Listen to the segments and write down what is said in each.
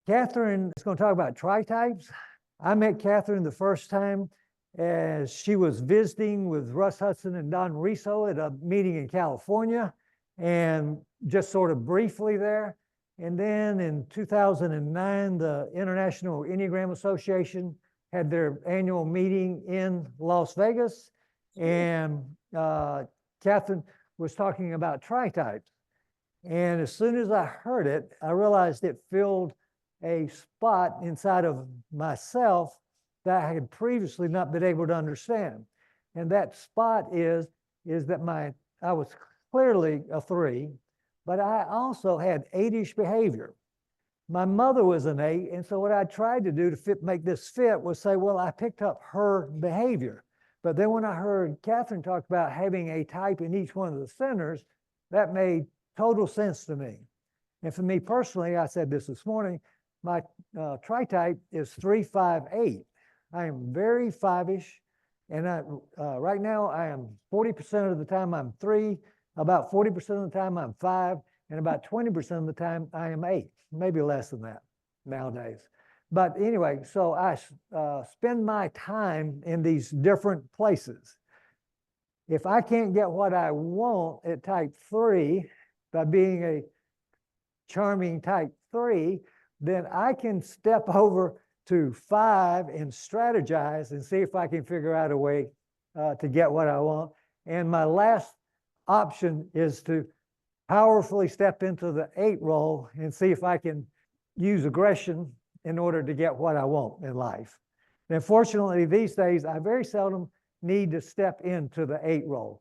Katherine is going to talk about tritypes. I met Katherine the first time as she was visiting with Russ Hudson and Don Riso at a meeting in California, and just sort of briefly there. And then in 2009, the International Enneagram Association had their annual meeting in Las Vegas, and Katherine was talking about tritypes. And as soon as I heard it, I realized it filled a spot inside of myself that I had previously not been able to understand. And that spot is that I was clearly a 3, but I also had 8-ish behavior. My mother was an 8, and so what I tried to do to make this fit was say, well, I picked up her behavior. But then when I heard Katherine talk about having a type in each one of the centers, that made total sense to me. And for me personally, I said this morning, my tritype is 3-5-8. I am very 5-ish, and right now I am 40% of the time I'm 3, about 40% of the time I'm 5, and about 20% of the time I am 8, maybe less than that nowadays. But anyway, so I spend my time in these different places. If I can't get what I want at type 3 by being a charming type 3, then I can step over to 5 and strategize and see if I can figure out a way to get what I want. And my last option is to powerfully step into the 8 role and see if I can use aggression in order to get what I want in life. And fortunately, these days, I very seldom need to step into the 8 role.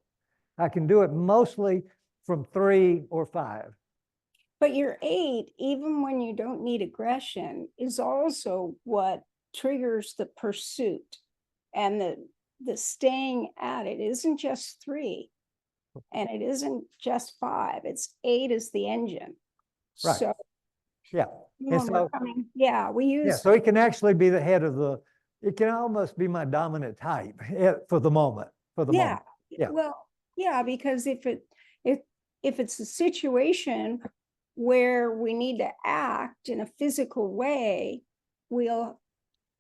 I can do it mostly from 3 or 5. But your 8, even when you don't need aggression, is also what triggers the pursuit and the staying at it. It isn't just 3, and it isn't just 5. It's 8 is the engine. Right. So yeah. When so, we're coming, we use. Yeah, so it can actually be the head of it can almost be my dominant type for the moment. Moment. Yeah. Well, yeah, because if it's a situation where we need to act in a physical way, we'll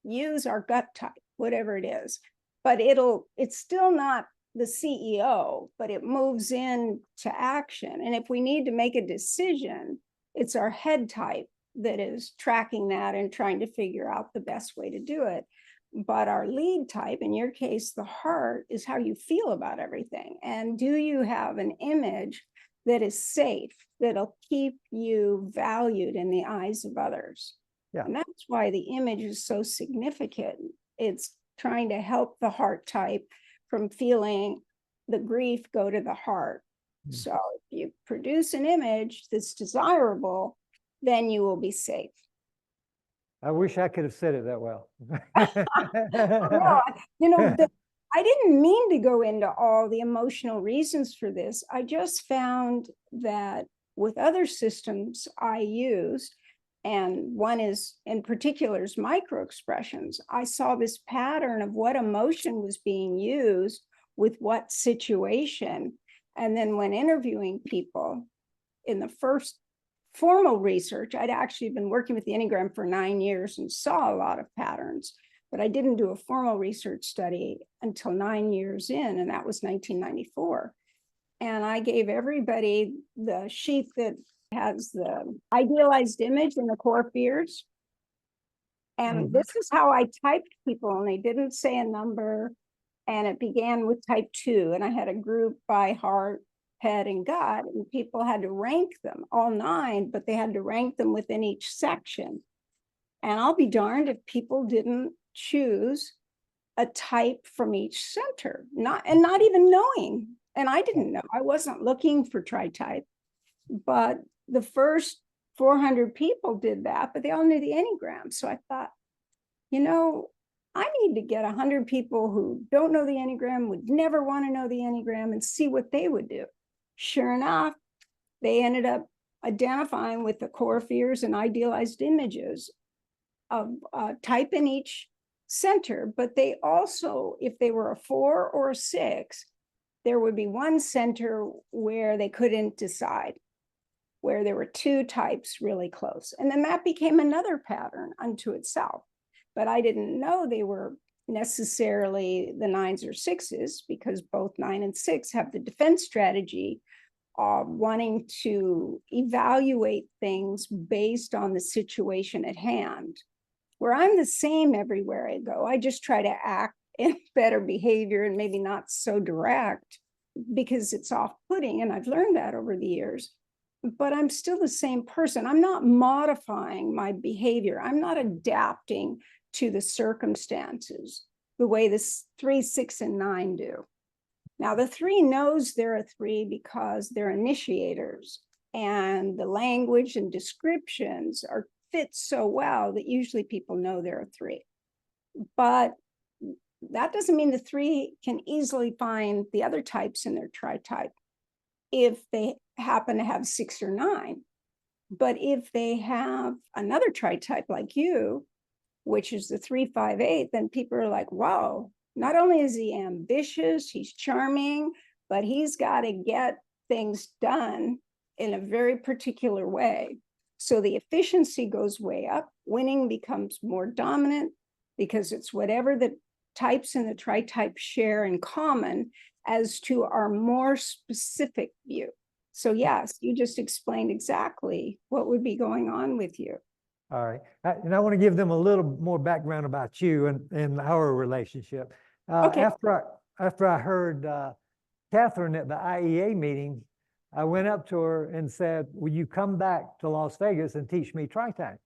use our gut type, whatever it is. But it's still not the CEO, but it moves into action. And if we need to make a decision, it's our head type that is tracking that and trying to figure out the best way to do it. But our lead type, in your case, the heart, is how you feel about everything. And do you have an image that is safe, that'll keep you valued in the eyes of others? Yeah. And that's why the image is so significant. It's trying to help the heart type from feeling the grief go to the heart. Mm-hmm. So if you produce an image that's desirable, then you will be safe. I wish I could have said it that well. No, I didn't mean to go into all the emotional reasons for this. I just found that with other systems I used, and one is in particular is microexpressions, I saw this pattern of what emotion was being used with what situation. And then when interviewing people in the first formal research, I'd actually been working with the Enneagram for 9 years and saw a lot of patterns, but I didn't do a formal research study until 9 years in, and that was 1994. And I gave everybody the sheet that has the idealized image and the core fears. And this is how I typed people, and they didn't say a number. And it began with type 2, and I had a group by heart, head, and gut, and people had to rank them, all 9, but they had to rank them within each section. And I'll be darned if people didn't choose a type from each center, not even knowing. And I didn't know. I wasn't looking for tritype, but the first 400 people did that, but they all knew the Enneagram. So I thought, I need to get 100 people who don't know the Enneagram, would never want to know the Enneagram, and see what they would do. Sure enough, they ended up identifying with the core fears and idealized images of type in each center. But they also, if they were a 4 or a 6, there would be one center where they couldn't decide. where there were two types really close. And then that became another pattern unto itself. But I didn't know they were necessarily the 9s or 6s, because both 9 and 6 have the defense strategy of wanting to evaluate things based on the situation at hand. Where I'm the same everywhere I go. I just try to act in better behavior and maybe not so direct because it's off-putting, and I've learned that over the years. But I'm still the same person. I'm not modifying my behavior. I'm not adapting to the circumstances the way the 3, 6, and 9 do. Now, the 3 knows they're a 3 because they're initiators, and the language and descriptions are fit so well that usually people know they're a 3. But that doesn't mean the 3 can easily find the other types in their tritype if they happen to have 6 or 9. But if they have another tritype like you, which is the 3, 5, 8, then people are like, wow, not only is he ambitious, he's charming, but he's got to get things done in a very particular way. So the efficiency goes way up. Winning becomes more dominant because it's whatever the types in the tritype share in common as to our more specific view. So yes, you just explained exactly what would be going on with you. All right. And I want to give them a little more background about you and our relationship. Okay. After I heard Katherine at the IEA meeting, I went up to her and said, will you come back to Las Vegas and teach me tritype?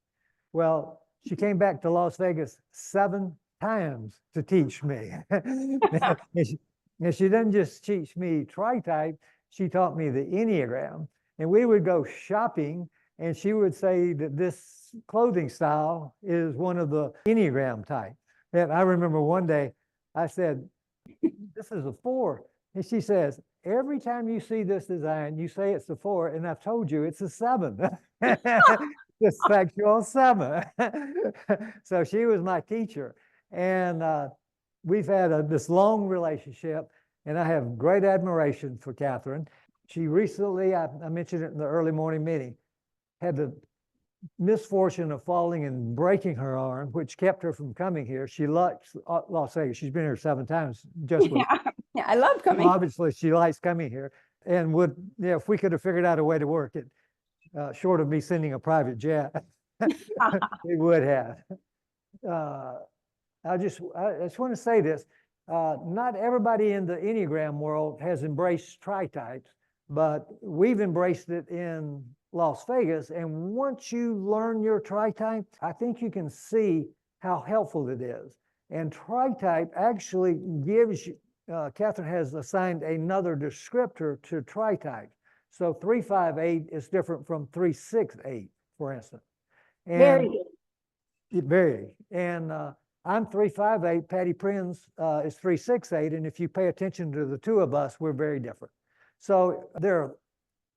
Well, she came back to Las Vegas 7 times to teach me. And she didn't just teach me tritype, she taught me the Enneagram. And we would go shopping, and she would say that this clothing style is one of the Enneagram type. And I remember one day I said, this is a 4. And she says, every time you see this design, you say it's a 4, and I've told you it's a 7. The sexual 7. So she was my teacher. And we've had this long relationship, and I have great admiration for Katherine. She recently, I mentioned it in the early morning meeting, had the misfortune of falling and breaking her arm, which kept her from coming here. She likes Las Vegas. She's been here 7 times. Just with, yeah, I love coming. Obviously, she likes coming here, and would, if we could have figured out a way to work it, short of me sending a private jet, we would have. I just want to say this. Not everybody in the Enneagram world has embraced tritypes, but we've embraced it in Las Vegas. And once you learn your tritype, I think you can see how helpful it is. And tritype actually gives you, Katherine has assigned another descriptor to tritype. So 3, 5, 8 is different from 3, 6, 8, for instance. And very. Very. And I'm 3, 5, 8. Patty Prinz is 3, 6, 8. And if you pay attention to the 2 of us, we're very different. So there are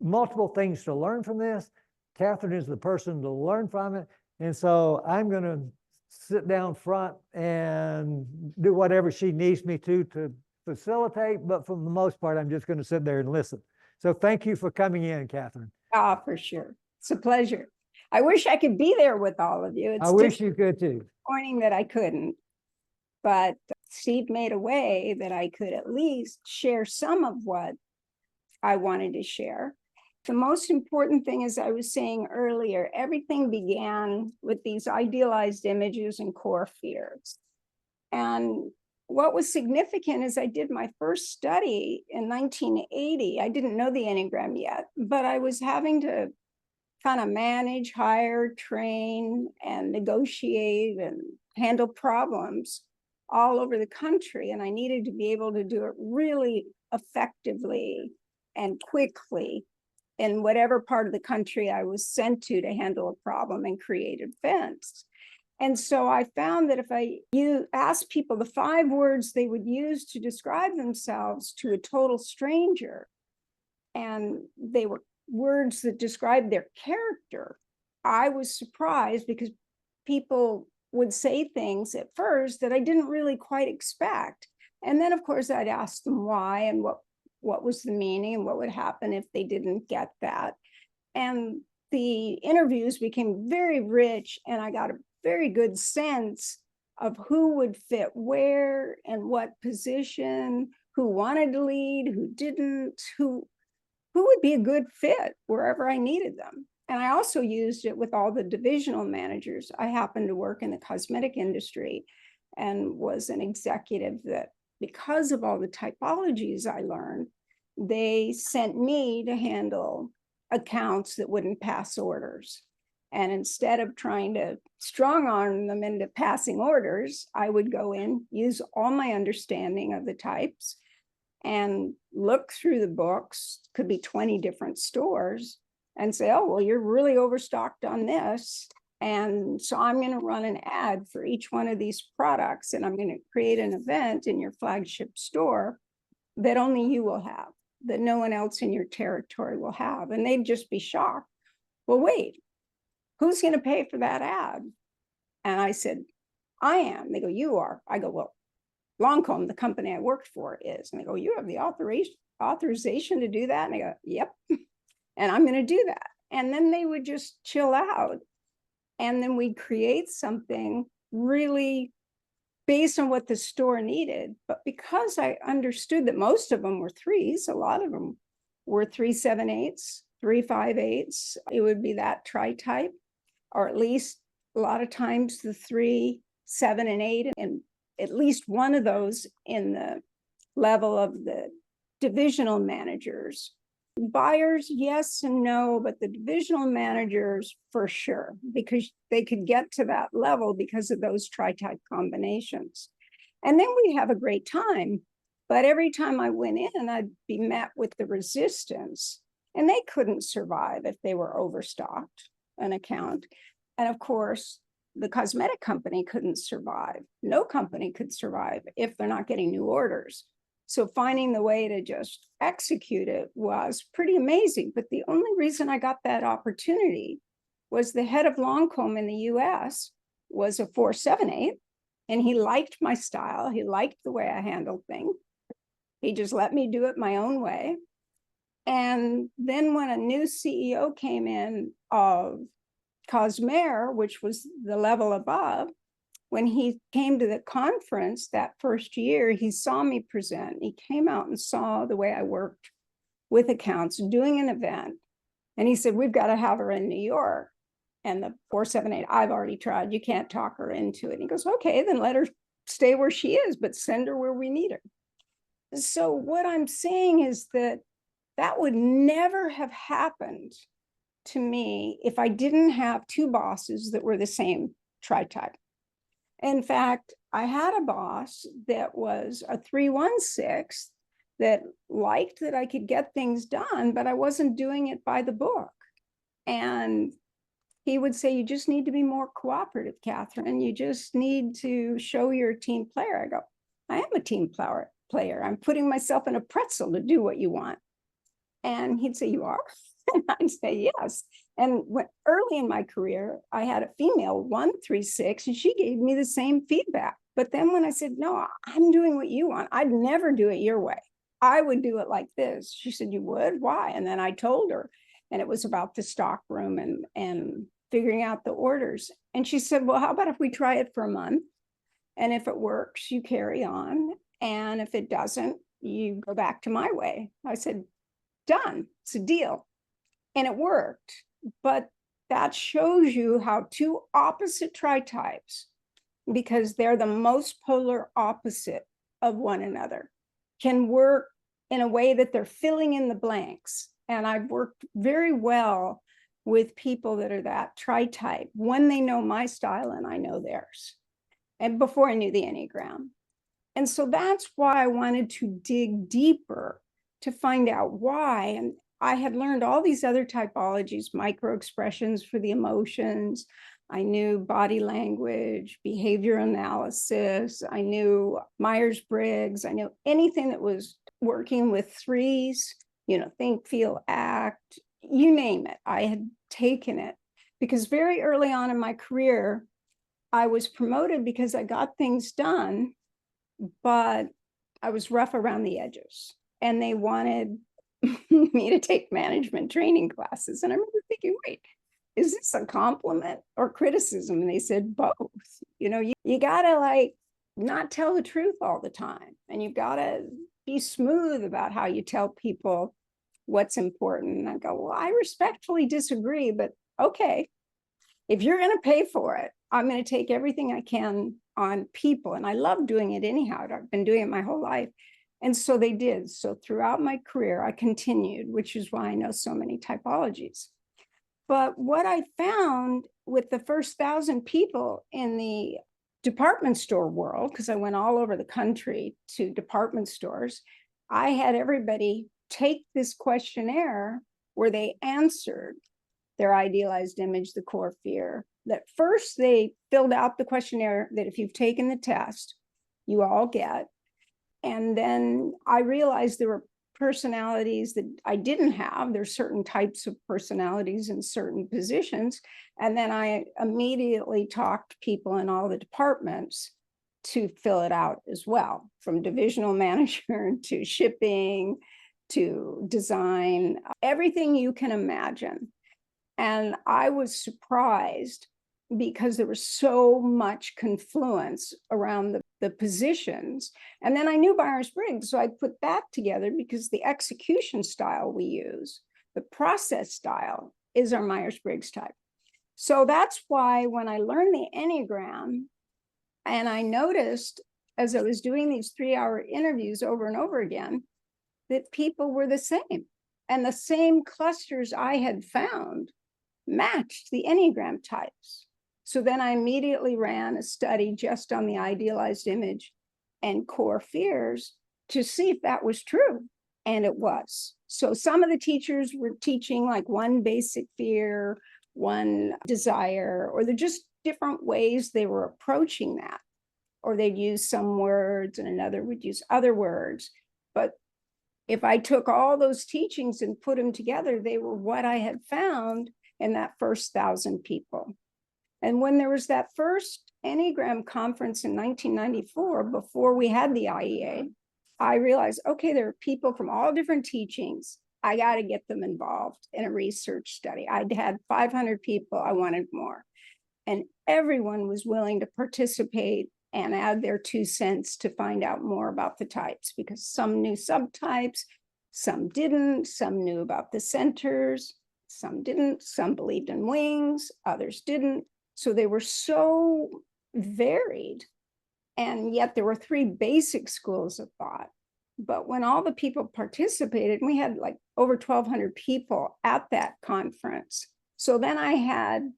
multiple things to learn from this. Katherine is the person to learn from it. And so I'm going to sit down front and do whatever she needs me to facilitate. But for the most part, I'm just going to sit there and listen. So thank you for coming in, Katherine. Ah, for sure. It's a pleasure. I wish I could be there with all of you. It's I wish you could too. disappointing that I couldn't. But Steve made a way that I could at least share some of what I wanted to share. The most important thing, as I was saying earlier, everything began with these idealized images and core fears. And what was significant is I did my first study in 1980. I didn't know the Enneagram yet, but I was having to kind of manage, hire, train, and negotiate and handle problems all over the country. And I needed to be able to do it really effectively and quickly in whatever part of the country I was sent to handle a problem and create events. And so I found that if you asked people the 5 words they would use to describe themselves to a total stranger, and they were words that described their character, I was surprised because people would say things at first that I didn't really quite expect. And then, of course, I'd ask them why and what was the meaning and what would happen if they didn't get that. And the interviews became very rich, and I got a very good sense of who would fit where and what position, who wanted to lead, who didn't, who would be a good fit wherever I needed them. And I also used it with all the divisional managers. I happened to work in the cosmetic industry and was an executive that, because of all the typologies I learned, they sent me to handle accounts that wouldn't pass orders. And instead of trying to strong arm them into passing orders, I would go in, use all my understanding of the types, and look through the books, could be 20 different stores, and say, oh, well, you're really overstocked on this. And so I'm going to run an ad for each one of these products, and I'm going to create an event in your flagship store that only you will have, that no one else in your territory will have. And they'd just be shocked. Well, wait, who's going to pay for that ad? And I said, I am. They go, you are. I go, well, Lancome, the company I worked for, is. And they go, you have the authorization to do that? And I go, yep. And I'm going to do that. And then they would just chill out. And then we'd create something really based on what the store needed. But because I understood that most of them were threes, a lot of them were 3 7/8s, 3 5/8s, it would be that tri-type, or at least a lot of times the 3, 7, and 8, and at least one of those in the level of the divisional managers. Buyers, yes and no, but the divisional managers for sure, because they could get to that level because of those tri-type combinations. And then we have a great time. But every time I went in, I'd be met with the resistance, and they couldn't survive if they were overstocked an account. And of course, the cosmetic company couldn't survive. No company could survive if they're not getting new orders. So finding the way to just execute it was pretty amazing. But the only reason I got that opportunity was the head of Lancome in the US was a 4 7/8, and he liked my style. He liked the way I handled things. He just let me do it my own way. And then when a new CEO came in of Cosmere, which was the level above, when he came to the conference that first year, he saw me present. He came out and saw the way I worked with accounts, doing an event. And he said, we've got to have her in New York. And the 4 7/8, I've already tried. You can't talk her into it. And he goes, okay, then let her stay where she is, but send her where we need her. So what I'm saying is that that would never have happened to me if I didn't have two bosses that were the same tri-type. In fact, I had a boss that was a 3/1/6 that liked that I could get things done, but I wasn't doing it by the book. And he would say, you just need to be more cooperative, Katherine. You just need to show you're a team player. I go, I am a team player. I'm putting myself in a pretzel to do what you want. And he'd say, you are? And I'd say, yes. And early in my career, I had a female 1/3/6, and she gave me the same feedback. But then when I said, no, I'm doing what you want, I'd never do it your way. I would do it like this. She said, you would? Why? And then I told her, and it was about the stock room and figuring out the orders. And she said, well, how about if we try it for a month? And if it works, you carry on. And if it doesn't, you go back to my way. I said, done. It's a deal. And it worked. But that shows you how two opposite tri-types, because they're the most polar opposite of one another, can work in a way that they're filling in the blanks. And I've worked very well with people that are that tri-type when they know my style and I know theirs, and before I knew the Enneagram. And so that's why I wanted to dig deeper to find out why. And I had learned all these other typologies, micro expressions for the emotions. I knew body language, behavior analysis. I knew Myers-Briggs. I knew anything that was working with threes, think, feel, act, you name it. I had taken it because very early on in my career, I was promoted because I got things done, but I was rough around the edges, and they wanted me to take management training classes. And I remember thinking, wait, is this a compliment or criticism? And they said both. You gotta like not tell the truth all the time. And you've got to be smooth about how you tell people what's important. And I go, well, I respectfully disagree, but okay, if you're going to pay for it, I'm going to take everything I can on people. And I love doing it anyhow. I've been doing it my whole life. And so they did. So throughout my career, I continued, which is why I know so many typologies. But what I found with the first 1,000 people in the department store world, because I went all over the country to department stores, I had everybody take this questionnaire where they answered their idealized image, the core fear. That first they filled out the questionnaire that if you've taken the test, you all get. And then I realized there were personalities that I didn't have. There's certain types of personalities in certain positions. And then I immediately talked people in all the departments to fill it out as well, from divisional manager to shipping to design, everything you can imagine. And I was surprised because there was so much confluence around the positions. And then I knew Myers-Briggs, so I put that together because the execution style we use, the process style, is our Myers-Briggs type. So that's why when I learned the Enneagram, and I noticed as I was doing these 3-hour interviews over and over again, that people were the same. And the same clusters I had found matched the Enneagram types. So then I immediately ran a study just on the idealized image and core fears to see if that was true. And it was. So some of the teachers were teaching like one basic fear, one desire, or they're just different ways they were approaching that. Or they'd use some words and another would use other words. But if I took all those teachings and put them together, they were what I had found in that first 1,000 people. And when there was that first Enneagram conference in 1994, before we had the IEA, I realized, okay, there are people from all different teachings. I got to get them involved in a research study. I'd had 500 people. I wanted more. And everyone was willing to participate and add their 2 cents to find out more about the types, because some knew subtypes, some didn't, some knew about the centers, some didn't, some believed in wings, others didn't. So they were so varied. And yet there were 3 basic schools of thought. But when all the people participated, we had like over 1,200 people at that conference. So then I had,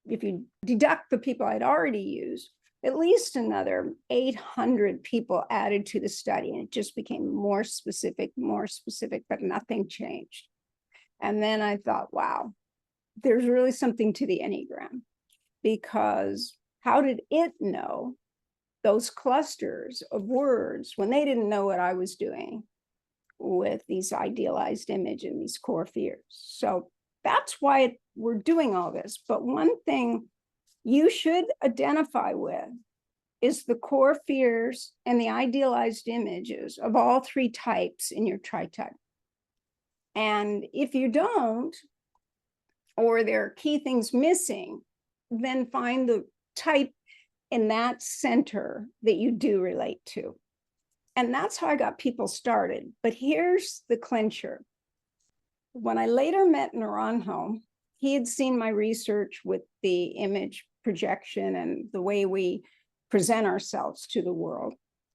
if you deduct the people I'd already used, at least another 800 people added to the study. And it just became more specific, but nothing changed. And then I thought, wow, there's really something to the Enneagram, because how did it know those clusters of words when they didn't know what I was doing with these idealized image and these core fears? So that's why we're doing all this. But one thing you should identify with is the core fears and the idealized images of all 3 types in your tritype. And if you don't, or there are key things missing, then find the type in that center that you do relate to. And that's how I got people started. But here's the clincher. When I later met Naranjo, he had seen my research with the image projection and the way we present ourselves to the world.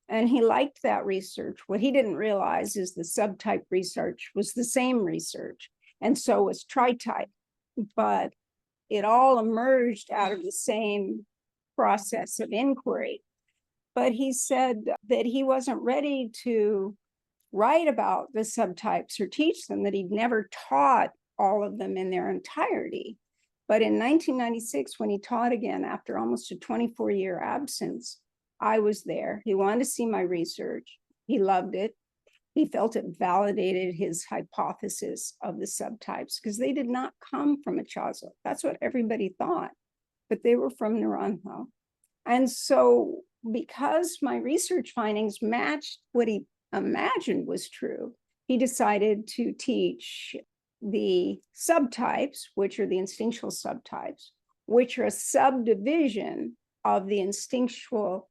And he liked that research. What he didn't realize is the subtype research was the same research, and so was tritype, but it all emerged out of the same process of inquiry. But he said that he wasn't ready to write about the subtypes or teach them, that he'd never taught all of them in their entirety. But in 1996, when he taught again after almost a 24-year absence, I was there. He wanted to see my research. He loved it. He felt it validated his hypothesis of the subtypes, because they did not come from Ichazo. That's what everybody thought, but they were from Naranjo. And so because my research findings matched what he imagined was true, he decided to teach the subtypes, which are the instinctual subtypes, which are a subdivision of the instinctual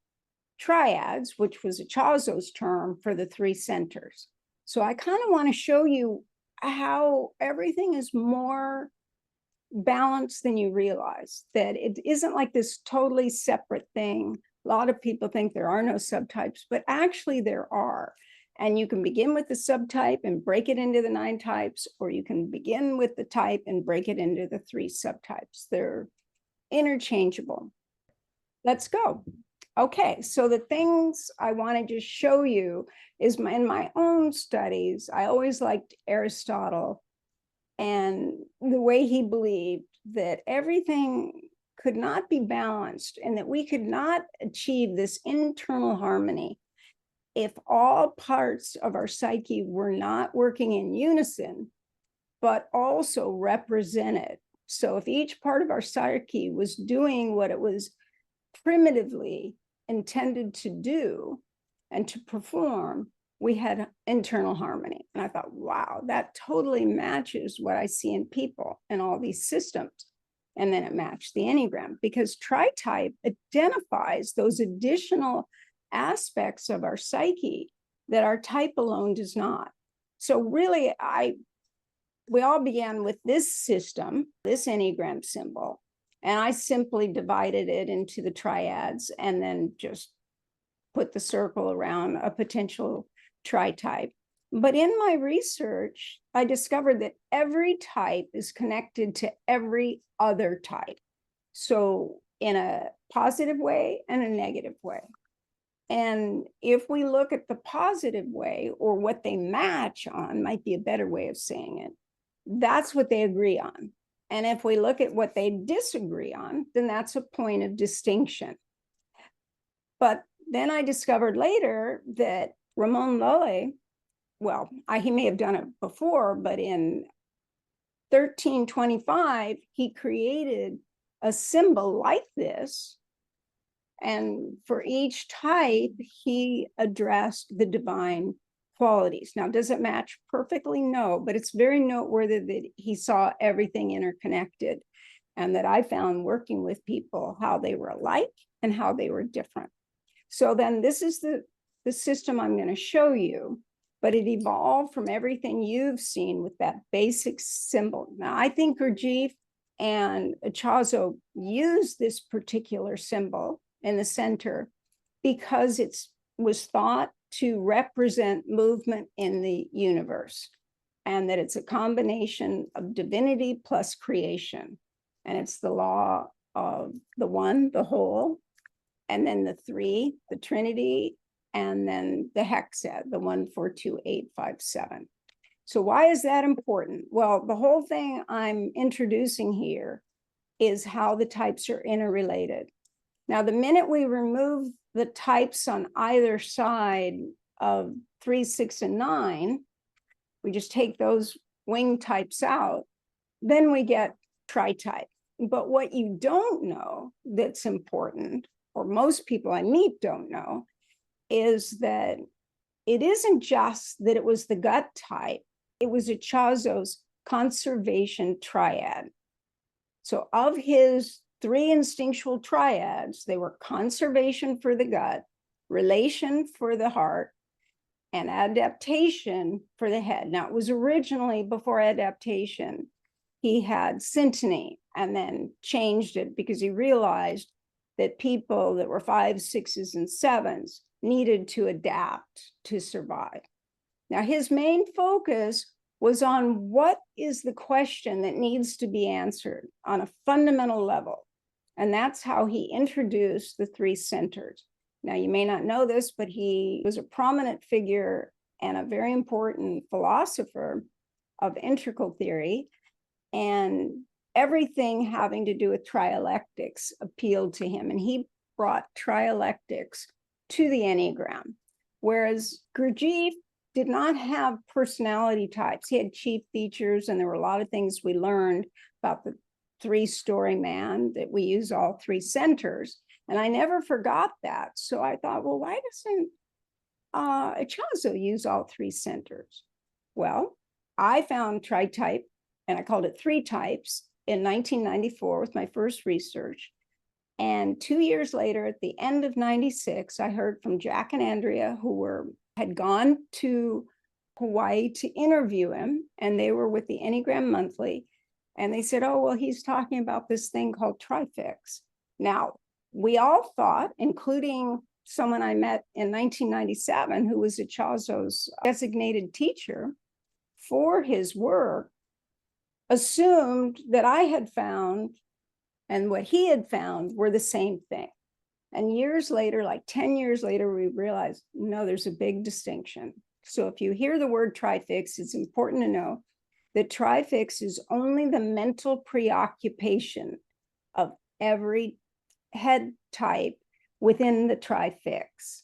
triads, which was Ichazo's term for the three centers. So I kind of want to show you how everything is more balanced than you realize, that it isn't like this totally separate thing. A lot of people think there are no subtypes, but actually there are. And you can begin with the subtype and break it into the 9 types, or you can begin with the type and break it into the 3 subtypes. They're interchangeable. Let's go. Okay, so the things I want to just show you is in my own studies, I always liked Aristotle and the way he believed that everything could not be balanced and that we could not achieve this internal harmony if all parts of our psyche were not working in unison, but also represented. So if each part of our psyche was doing what it was primitively intended to do and to perform, we had internal harmony. And I thought, wow, that totally matches what I see in people and all these systems. And then it matched the Enneagram, because Tritype identifies those additional aspects of our psyche that our type alone does not. So really, we all began with this system, this Enneagram symbol, and I simply divided it into the triads and then just put the circle around a potential tritype. But in my research, I discovered that every type is connected to every other type. So in a positive way and a negative way. And if we look at the positive way, or what they match on, might be a better way of saying it, that's what they agree on. And if we look at what they disagree on, then that's a point of distinction. But then I discovered later that Ramon Lulle, well, he may have done it before, but in 1325, he created a symbol like this. And for each type, he addressed the divine qualities. Now, does it match perfectly? No, but it's very noteworthy that he saw everything interconnected, and that I found working with people how they were alike and how they were different. So then this is the system I'm going to show you, but it evolved from everything you've seen with that basic symbol. Now, I think Gurdjieff and Ichazo used this particular symbol in the center because it was thought to represent movement in the universe, and that it's a combination of divinity plus creation. And it's the law of the one, the whole, and then the 3, the Trinity, and then the hexad, the 1, 4, 2, 8, 5, 7. So why is that important? Well, the whole thing I'm introducing here is how the types are interrelated. Now, the minute we remove the types on either side of 3, 6, and 9, we just take those wing types out, then we get tritype. But what you don't know that's important, or most people I meet don't know, is that it isn't just that it was the gut type, it was Ichazo's conservation triad. So of his 3 instinctual triads, they were conservation for the gut, relation for the heart, and adaptation for the head. Now, it was originally, before adaptation, he had syntony, and then changed it because he realized that people that were 5s, 6s, and 7s needed to adapt to survive. Now, his main focus was on what is the question that needs to be answered on a fundamental level. And that's how he introduced the 3 centers. Now, you may not know this, but he was a prominent figure and a very important philosopher of integral theory, and everything having to do with trialectics appealed to him. And he brought trialectics to the Enneagram, whereas Gurdjieff did not have personality types. He had chief features, and there were a lot of things we learned about the 3-story man, that we use all 3 centers. And I never forgot that. So I thought, well, why doesn't Ichazo use all 3 centers? Well, I found Tritype, and I called it Three Types, in 1994 with my first research. And 2 years later, at the end of 96, I heard from Jack and Andrea, who had gone to Hawaii to interview him, and they were with the Enneagram Monthly. And they said, oh, well, he's talking about this thing called Trifix. Now, we all thought, including someone I met in 1997, who was Ichazo's designated teacher for his work, assumed that I had found and what he had found were the same thing. And years later, like 10 years later, we realized, no, there's a big distinction. So if you hear the word trifix, it's important to know that trifix is only the mental preoccupation of every head type within the trifix,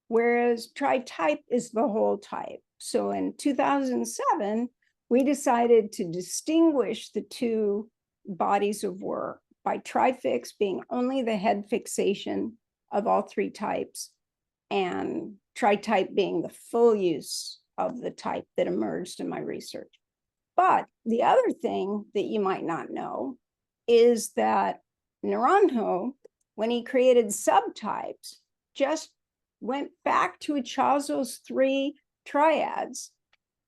whereas tritype is the whole type. So in 2007, we decided to distinguish the two bodies of work by trifix being only the head fixation of all three types, and tritype being the full use of the type that emerged in my research. But the other thing that you might not know is that Naranjo, when he created subtypes, just went back to Ichazo's 3 triads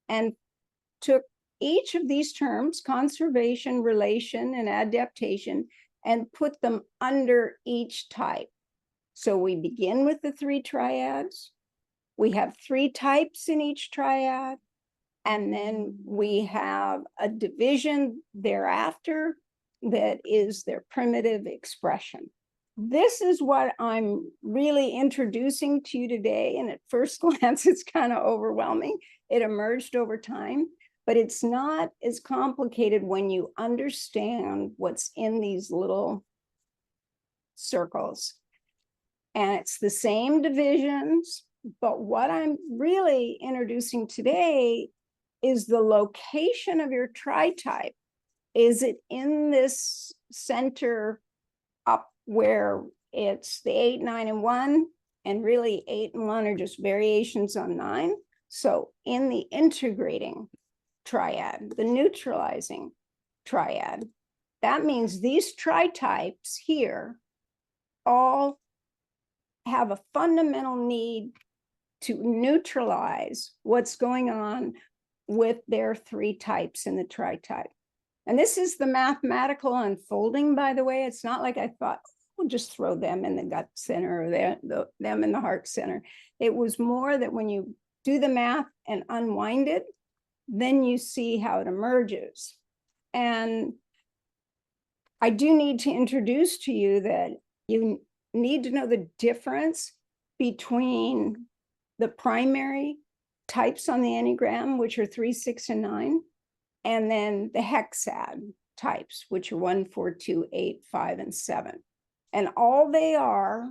and took each of these terms, conservation, relation, and adaptation, and put them under each type. So we begin with the 3 triads. We have 3 types in each triad. And then we have a division thereafter that is their primitive expression. This is what I'm really introducing to you today. And at first glance, it's kind of overwhelming. It emerged over time, but it's not as complicated when you understand what's in these little circles. And it's the same divisions, but what I'm really introducing today is the location of your tritype. Is it in this center up where it's the 8, 9, and 1, and really 8 and 1 are just variations on 9? So in the integrating triad, the neutralizing triad, that means these tritypes here all have a fundamental need to neutralize what's going on with their 3 types in the tritype. And this is the mathematical unfolding, by the way. It's not like I thought, we'll just throw them in the gut center or them in the heart center. It was more that when you do the math and unwind it, then you see how it emerges. And I do need to introduce to you that you need to know the difference between the primary types on the Enneagram, which are 3, 6, and 9, and then the hexad types, which are 1, 4, 2, 8, 5, and 7. And all they are,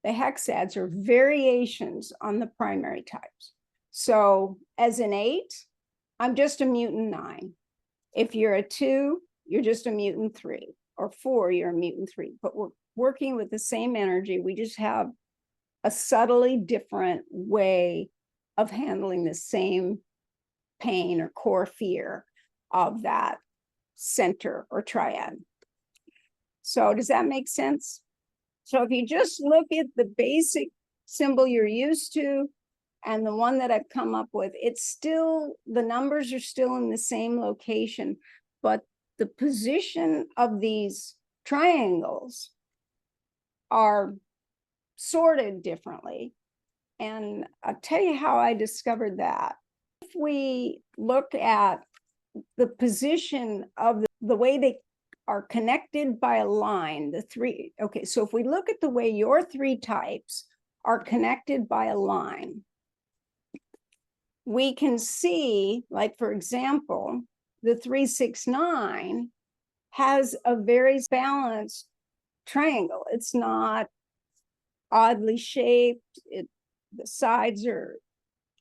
the hexads, are variations on the primary types. So as an 8, I'm just a mutant 9. If you're a 2, you're just a mutant 3, or 4, you're a mutant 3. But we're working with the same energy. We just have a subtly different way of handling the same pain or core fear of that center or triad. So does that make sense? So if you just look at the basic symbol you're used to and the one that I've come up with, it's still, the numbers are still in the same location, but the position of these triangles are sorted differently. And I'll tell you how I discovered that. If we look at the position of the way they are connected by a line, the 3, okay, so if we look at the way your 3 types are connected by a line, we can see, like, for example, the 3, 6, 9 has a very balanced triangle. It's not oddly shaped. The sides are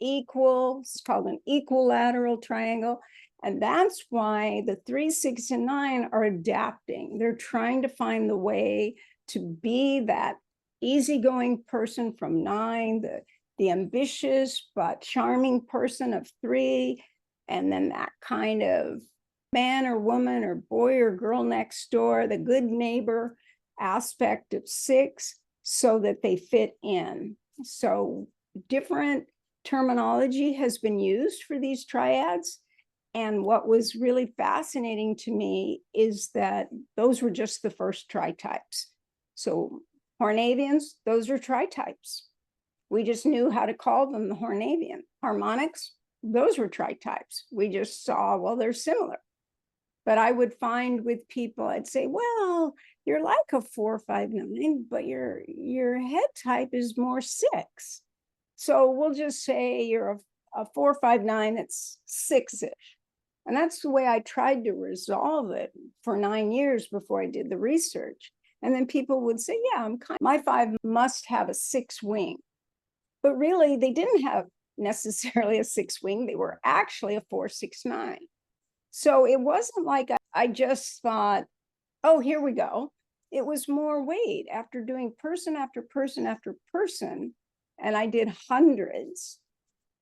equal. It's called an equilateral triangle. And that's why the 3, 6, and 9 are adapting. They're trying to find the way to be that easygoing person from 9, the ambitious but charming person of 3, and then that kind of man or woman or boy or girl next door, the good neighbor aspect of 6, so that they fit in. So different terminology has been used for these triads. And what was really fascinating to me is that those were just the first tritypes. So Hornavians, those are tritypes. We just knew how to call them the Hornavian. Harmonics, those were tritypes. We just saw, well, they're similar. But I would find with people, I'd say, well, you're like a 4, 5, 9, but your head type is more 6. So we'll just say you're a 4, 5, 9 that's 6-ish. And that's the way I tried to resolve it for 9 years before I did the research. And then people would say, yeah, my 5 must have a 6 wing. But really, they didn't have necessarily a 6 wing. They were actually a 4, 6, 9. So it wasn't like I just thought, oh, here we go. It was more, wait, after doing person after person after person, and I did hundreds.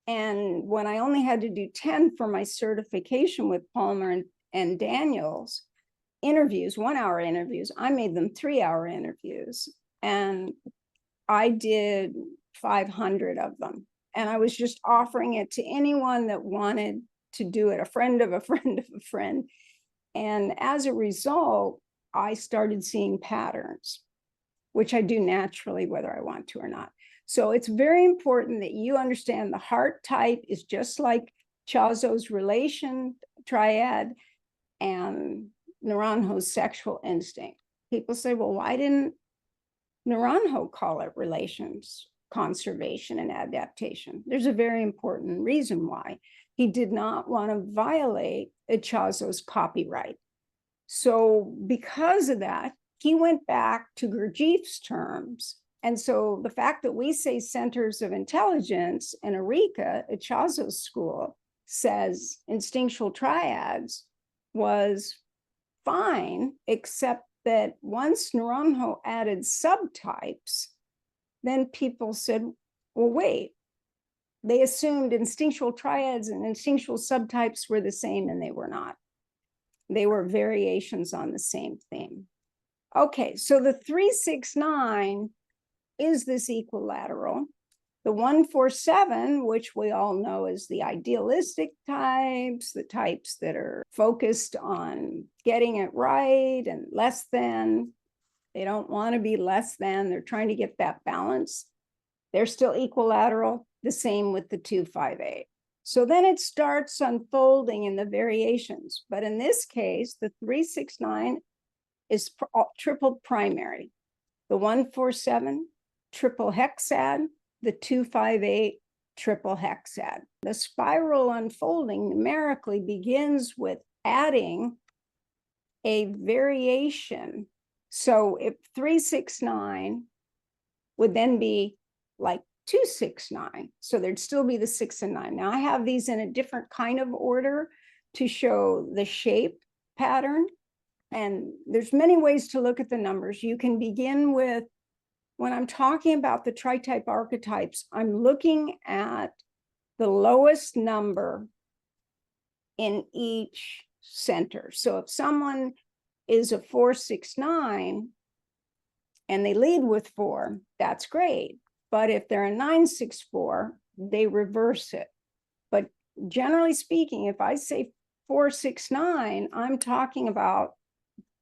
And when I only had to do 10 for my certification with Palmer and Daniels, interviews, 1-hour interviews, I made them 3-hour interviews. And I did 500 of them. And I was just offering it to anyone that wanted to do it, a friend of a friend of a friend. And as a result, I started seeing patterns, which I do naturally, whether I want to or not. So it's very important that you understand the heart type is just like Ichazo's relation triad and Naranjo's sexual instinct. People say, well, why didn't Naranjo call it relations, conservation, and adaptation? There's a very important reason why. He did not want to violate Ichazo's copyright. So because of that, he went back to Gurdjieff's terms. And so the fact that we say centers of intelligence in Eureka, Ichazo's school, says instinctual triads was fine, except that once Naranjo added subtypes, then people said, well, wait, they assumed instinctual triads and instinctual subtypes were the same, and they were not. They were variations on the same theme. Okay, so the 3, 6, 9 is this equilateral. The 1, 4, 7, which we all know is the idealistic types, the types that are focused on getting it right and less than. They don't want to be less than. They're trying to get that balance. They're still equilateral, the same with the 2, 5, 8. So then it starts unfolding in the variations. But in this case, the 3, 6, 9 is triple primary. The 1, 4, 7, triple hexad. The 2, 5, 8, triple hexad. The spiral unfolding numerically begins with adding a variation. So if 3, 6, 9 would then be like 2, 6, 9. So there'd still be the 6 and 9. Now I have these in a different kind of order to show the shape pattern. And there's many ways to look at the numbers. You can begin with, when I'm talking about the tritype archetypes, I'm looking at the lowest number in each center. So if someone is a 4, 6, 9, and they lead with 4, that's great. But if they're a 9, 6, 4, they reverse it. But generally speaking, if I say 4, 6, 9, I'm talking about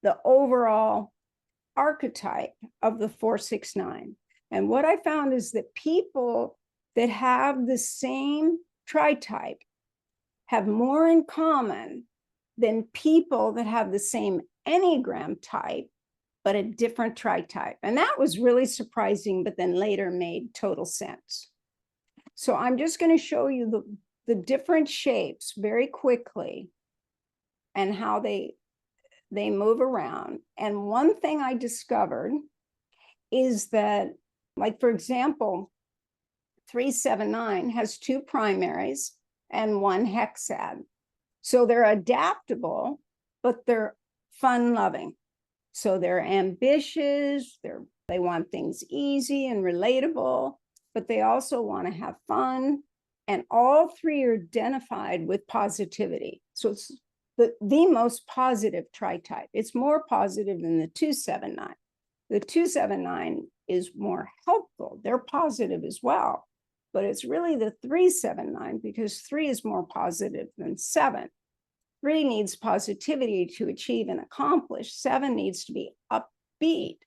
the overall archetype of the 4, 6, 9. And what I found is that people that have the same tritype have more in common than people that have the same Enneagram type, but a different tritype. And that was really surprising, but then later made total sense. So I'm just going to show you the different shapes very quickly and how they move around. And one thing I discovered is that, like, for example, 3, 7, 9 has 2 primaries and 1 hexad. So they're adaptable, but they're fun-loving. So they're ambitious, they want things easy and relatable, but they also want to have fun. And all three are identified with positivity. So it's the most positive tritype. It's more positive than the 279. The 279 is more helpful. They're positive as well, but it's really the 379 because 3 is more positive than 7. 3 needs positivity to achieve and accomplish. 7 needs to be upbeat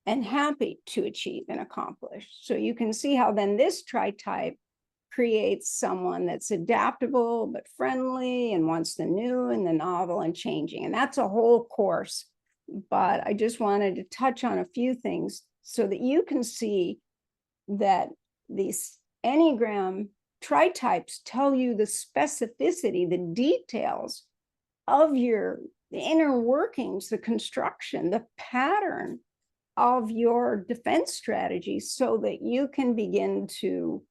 and happy to achieve and accomplish. So you can see how then this tritype creates someone that's adaptable but friendly and wants the new and the novel and changing. And that's a whole course. But I just wanted to touch on a few things so that you can see that these Enneagram tritypes tell you the specificity, the details of the inner workings, the construction, the pattern of your defense strategy so that you can begin to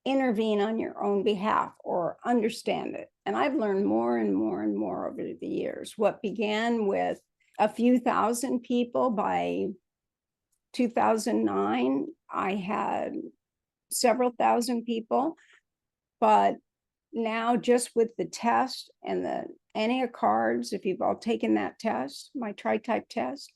intervene on your own behalf or understand it. And I've learned more and more and more over the years. What began with a few thousand people, by 2009, I had several thousand people. But now just with the test and the Enneagram cards, if you've all taken that test, my Tritype test,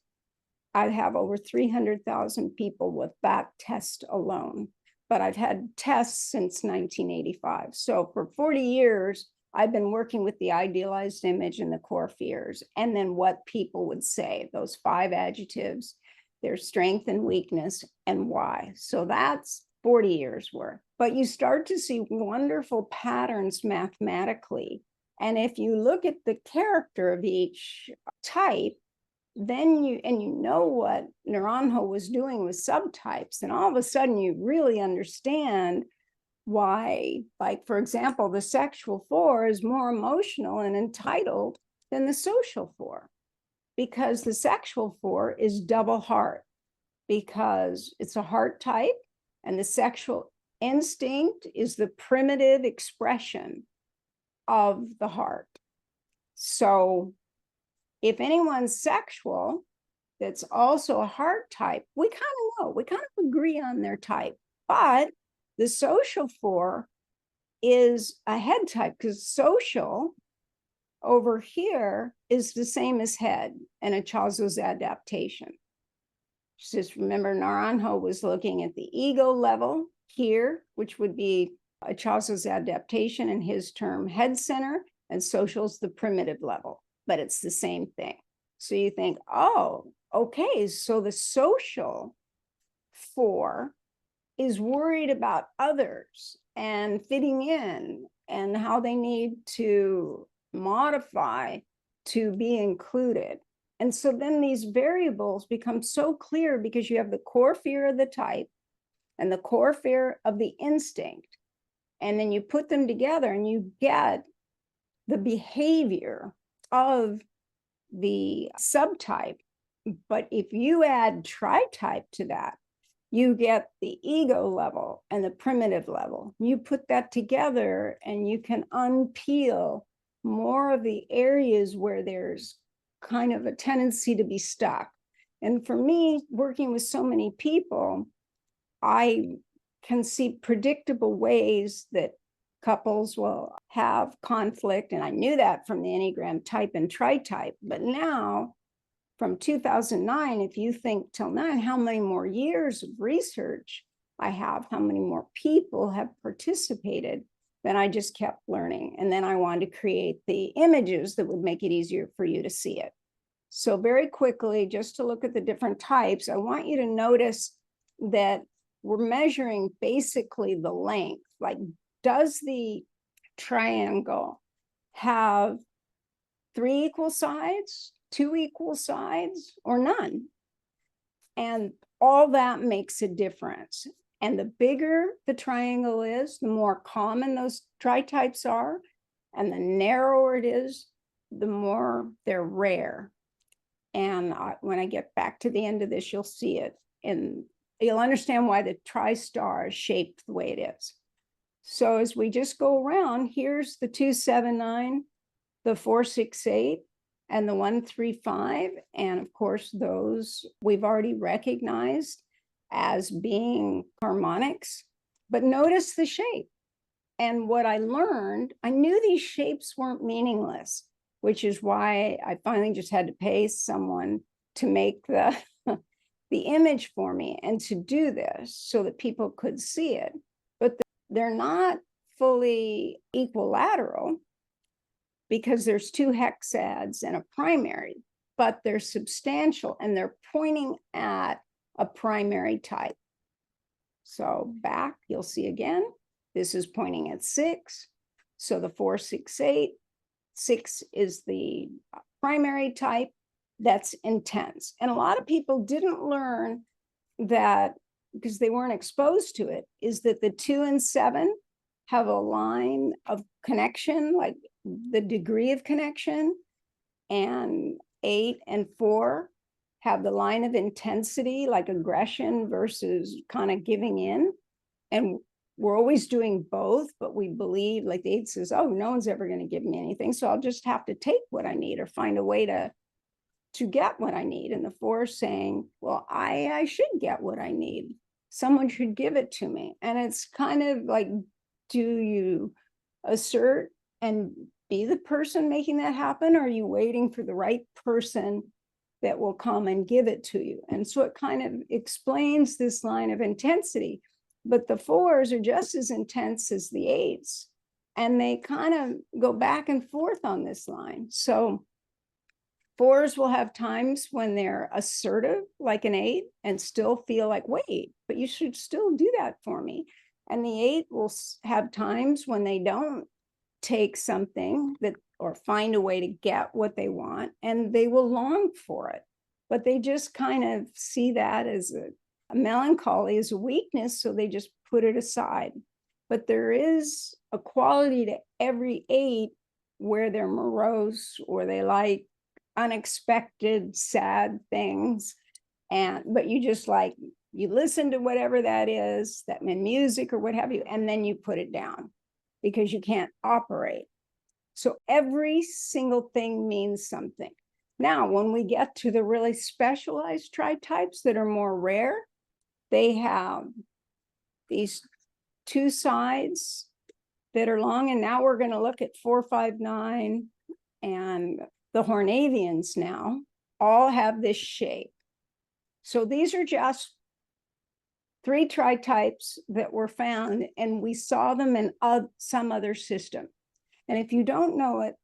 I have over 300,000 people with that test alone. But I've had tests since 1985. So for 40 years, I've been working with the idealized image and the core fears, and then what people would say, those 5 adjectives, their strength and weakness, and why. So that's 40 years worth. But you start to see wonderful patterns mathematically. And if you look at the character of each type, then you know what Naranjo was doing with subtypes, and all of a sudden you really understand why, like, for example, the sexual 4 is more emotional and entitled than the social 4, because the sexual 4 is double heart, because it's a heart type, and the sexual instinct is the primitive expression of the heart. So if anyone's sexual that's also a heart type, we kind of know, we kind of agree on their type. But the social 4 is a head type, because social over here is the same as head and Ichazo's adaptation. Just remember, Naranjo was looking at the ego level here, which would be Ichazo's adaptation in his term head center, and social's the primitive level, but it's the same thing. So you think, oh, okay, so the social 4 is worried about others and fitting in and how they need to modify to be included. And so then these variables become so clear because you have the core fear of the type and the core fear of the instinct. And then you put them together and you get the behavior of the subtype. But if you add tritype to that, you get the ego level and the primitive level. You put that together and you can unpeel more of the areas where there's kind of a tendency to be stuck. And for me, working with so many people, I can see predictable ways that couples will have conflict. And I knew that from the Enneagram type and tritype. But now, from 2009, if you think till now, how many more years of research I have, how many more people have participated, then I just kept learning. And then I wanted to create the images that would make it easier for you to see it. So very quickly, just to look at the different types, I want you to notice that we're measuring basically the length. Like, does the triangle have 3 equal sides, 2 equal sides, or none? And all that makes a difference. And the bigger the triangle is, the more common those tritypes are. And the narrower it is, the more they're rare. And when I get back to the end of this, you'll see it. And you'll understand why the Tristar is shaped the way it is. So as we just go around, here's the 279, the 468, and the 135. And of course, those we've already recognized as being harmonics. But notice the shape. And what I learned, I knew these shapes weren't meaningless, which is why I finally just had to pay someone to make the image for me and to do this so that people could see it. But they're not fully equilateral because there's two hexads and a primary, but they're substantial and they're pointing at a primary type. So back, you'll see again, this is pointing at 6. So the 4, 6, 8, 6 is the primary type that's intense. And a lot of people didn't learn that because they weren't exposed to it, is that the 2 and 7 have a line of connection, like the degree of connection, and 8 and 4 have the line of intensity, like aggression versus kind of giving in. And we're always doing both, but we believe, like the 8 says, oh, no one's ever going to give me anything, so I'll just have to take what I need or find a way to get what I need. And the 4 is saying, well, I should get what I need. Someone should give it to me. And it's kind of like, do you assert and be the person making that happen? Or are you waiting for the right person that will come and give it to you? And so it kind of explains this line of intensity. But the 4s are just as intense as the 8s. And they kind of go back and forth on this line. So 4s will have times when they're assertive, like an 8, and still feel like, wait, but you should still do that for me. And the 8 will have times when they don't take something that or find a way to get what they want, and they will long for it. But they just kind of see that as a melancholy, as a weakness, so they just put it aside. But there is a quality to every 8 where they're morose or they like unexpected, sad things. But you just like, you listen to whatever that is, that in music or what have you, and then you put it down because you can't operate. So every single thing means something. Now, when we get to the really specialized tritypes that are more rare, they have these 2 sides that are long. And now we're going to look at 4, 5, 9, and the Hornavians now all have this shape. So these are just 3 tritypes that were found, and we saw them in some other system. And if you don't know it,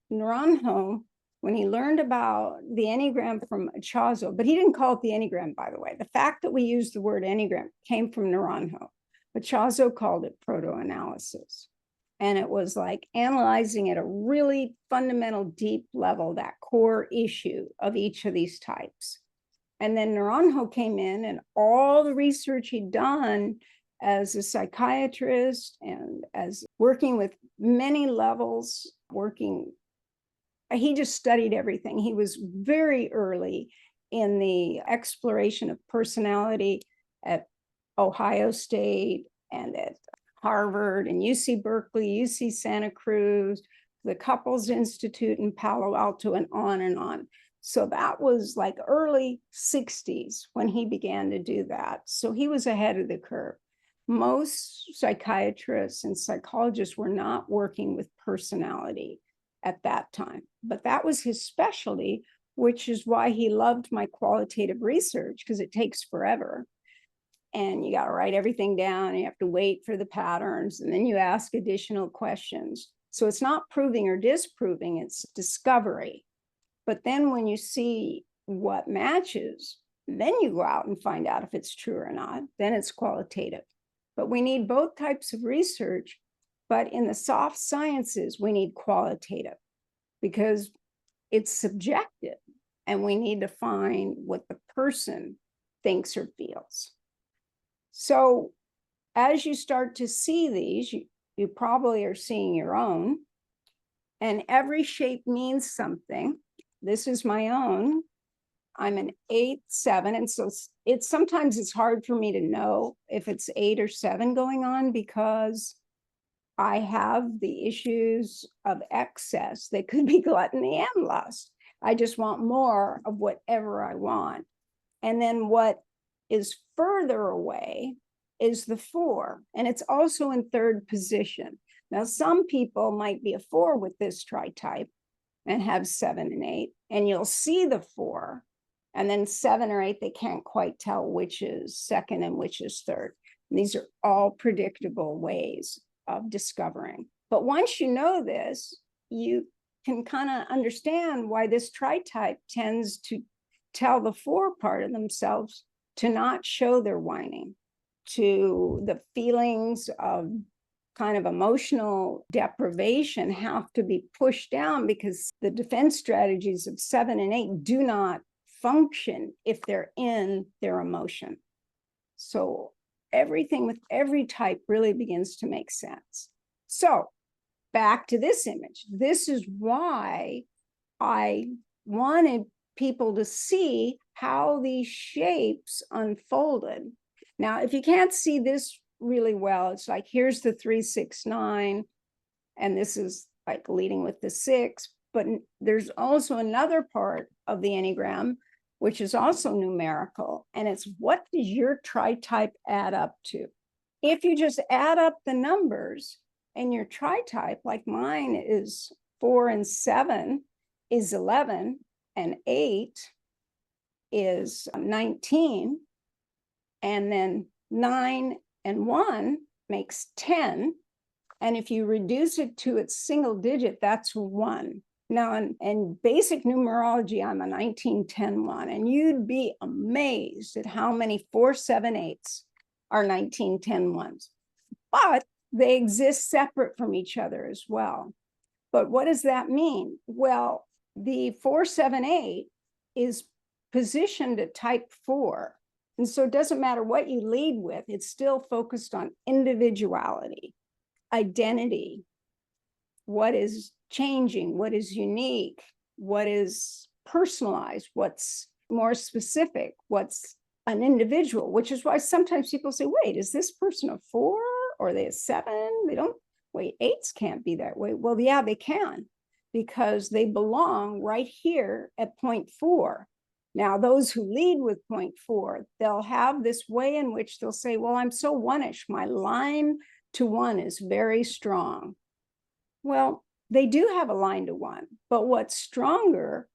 Naranjo, when he learned about the Enneagram from Ichazo, but he didn't call it the Enneagram, by the way. The fact that we use the word Enneagram came from Naranjo. Ichazo called it proto-analysis. And it was like analyzing at a really fundamental, deep level, that core issue of each of these types. And then Naranjo came in, and all the research he'd done as a psychiatrist and as working with many levels, he just studied everything. He was very early in the exploration of personality at Ohio State and at Harvard and UC Berkeley, UC Santa Cruz, the Couples Institute in Palo Alto, and on and on. So that was like early 60s when he began to do that. So he was ahead of the curve. Most psychiatrists and psychologists were not working with personality at that time, but that was his specialty, which is why he loved my qualitative research, because it takes forever. And you got to write everything down, and you have to wait for the patterns, and then you ask additional questions. So it's not proving or disproving, it's discovery. But then when you see what matches, then you go out and find out if it's true or not. Then it's qualitative. But we need both types of research. But in the soft sciences, we need qualitative because it's subjective, and we need to find what the person thinks or feels. So as you start to see these, you probably are seeing your own, and every shape means something. This is my own. I'm an 8, 7. And so sometimes it's hard for me to know if it's 8 or 7 going on, because I have the issues of excess. They could be gluttony and lust. I just want more of whatever I want. And then what is further away is the 4, and it's also in 3rd position. Now, some people might be a 4 with this tritype and have 7 and 8, and you'll see the 4, and then 7 or 8, they can't quite tell which is 2nd and which is 3rd. And these are all predictable ways of discovering. But once you know this, you can kind of understand why this tritype tends to tell the 4 part of themselves to not show their whining, to the feelings of kind of emotional deprivation have to be pushed down, because the defense strategies of 7 and 8 do not function if they're in their emotion. So everything with every type really begins to make sense. So back to this image. This is why I wanted people to see how these shapes unfolded. Now, if you can't see this really well, it's like, here's the 3, 6, 9, and this is like leading with the 6, but there's also another part of the Enneagram, which is also numerical, and it's what does your tritype add up to? If you just add up the numbers and your tritype, like mine is 4 and 7 is 11, and 8 is 19, and then 9 and 1 makes 10. And if you reduce it to its single digit, that's 1. Now, in basic numerology, I'm a 19-10-1, and you'd be amazed at how many 4, 7, 8s are 19-10-1s. But they exist separate from each other as well. But what does that mean? Well, the 4, 7, 8 is positioned at type 4. And so it doesn't matter what you lead with, it's still focused on individuality, identity, what is changing, what is unique, what is personalized, what's more specific, what's an individual, which is why sometimes people say, wait, is this person a 4 or are they a 7? They don't, wait, 8s can't be that way. Well, yeah, they can, because they belong right here at point 4. Now, those who lead with point 4, they'll have this way in which they'll say, well, I'm so one-ish. My line to 1 is very strong. Well, they do have a line to 1, but what's stronger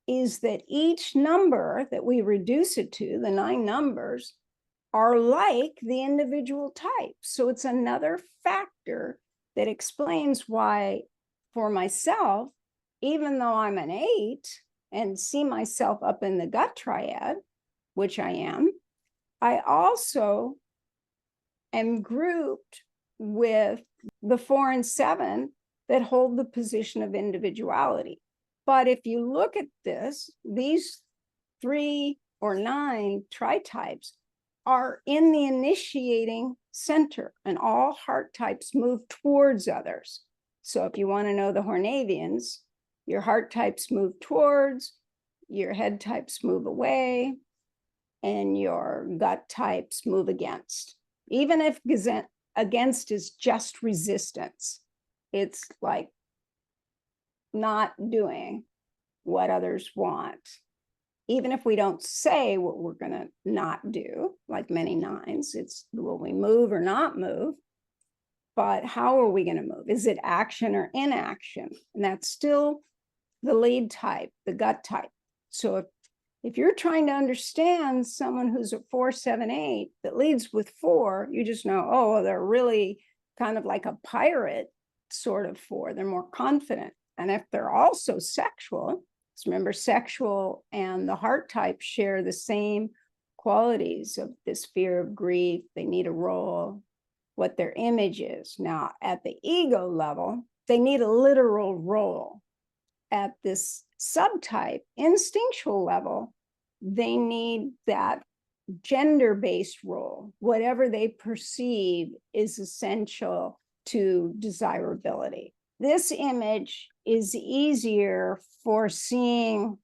is that each number that we reduce it to, the 9 numbers, are like the individual type. So it's another factor that explains why, for myself, even though I'm an 8, and see myself up in the gut triad, which I am, I also am grouped with the 4 and 7 that hold the position of individuality. But if you look at this, these 3 or 9 tritypes are in the initiating center, and all heart types move towards others. So if you want to know the Hornavians, your heart types move towards, your head types move away, and your gut types move against. Even if against is just resistance, it's like not doing what others want. Even if we don't say what we're going to not do, like many 9s, it's will we move or not move? But how are we going to move? Is it action or inaction? And that's still the lead type, the gut type. So if you're trying to understand someone who's a 4, 7, 8 that leads with 4, you just know, oh, they're really kind of like a pirate sort of 4. They're more confident. And if they're also sexual, remember, sexual and the heart type share the same qualities of this fear of grief. They need a role, what their image is. Now, at the ego level, they need a literal role. At this subtype, instinctual level, they need that gender-based role. Whatever they perceive is essential to desirability. This image is easier for seeing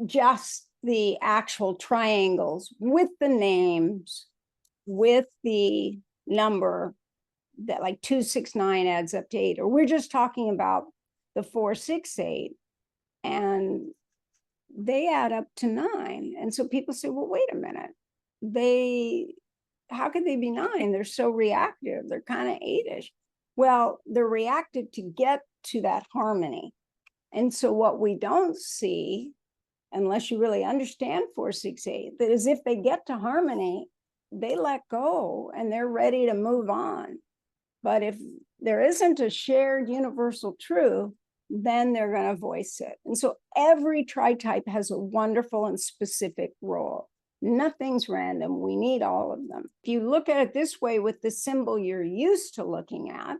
just the actual triangles with the names, with the number that like 2, 6, 9 adds up to 8, or we're just talking about the 4, 6, 8, and they add up to 9. And so people say, well, wait a minute, they how could they be 9? They're so reactive. They're kind of 8-ish. Well, they're reactive to get to that harmony. And so what we don't see, unless you really understand 468, that is if they get to harmony, they let go and they're ready to move on. But if there isn't a shared universal truth, then they're going to voice it. And so every tritype has a wonderful and specific role. Nothing's random. We need all of them. If you look at it this way with the symbol you're used to looking at,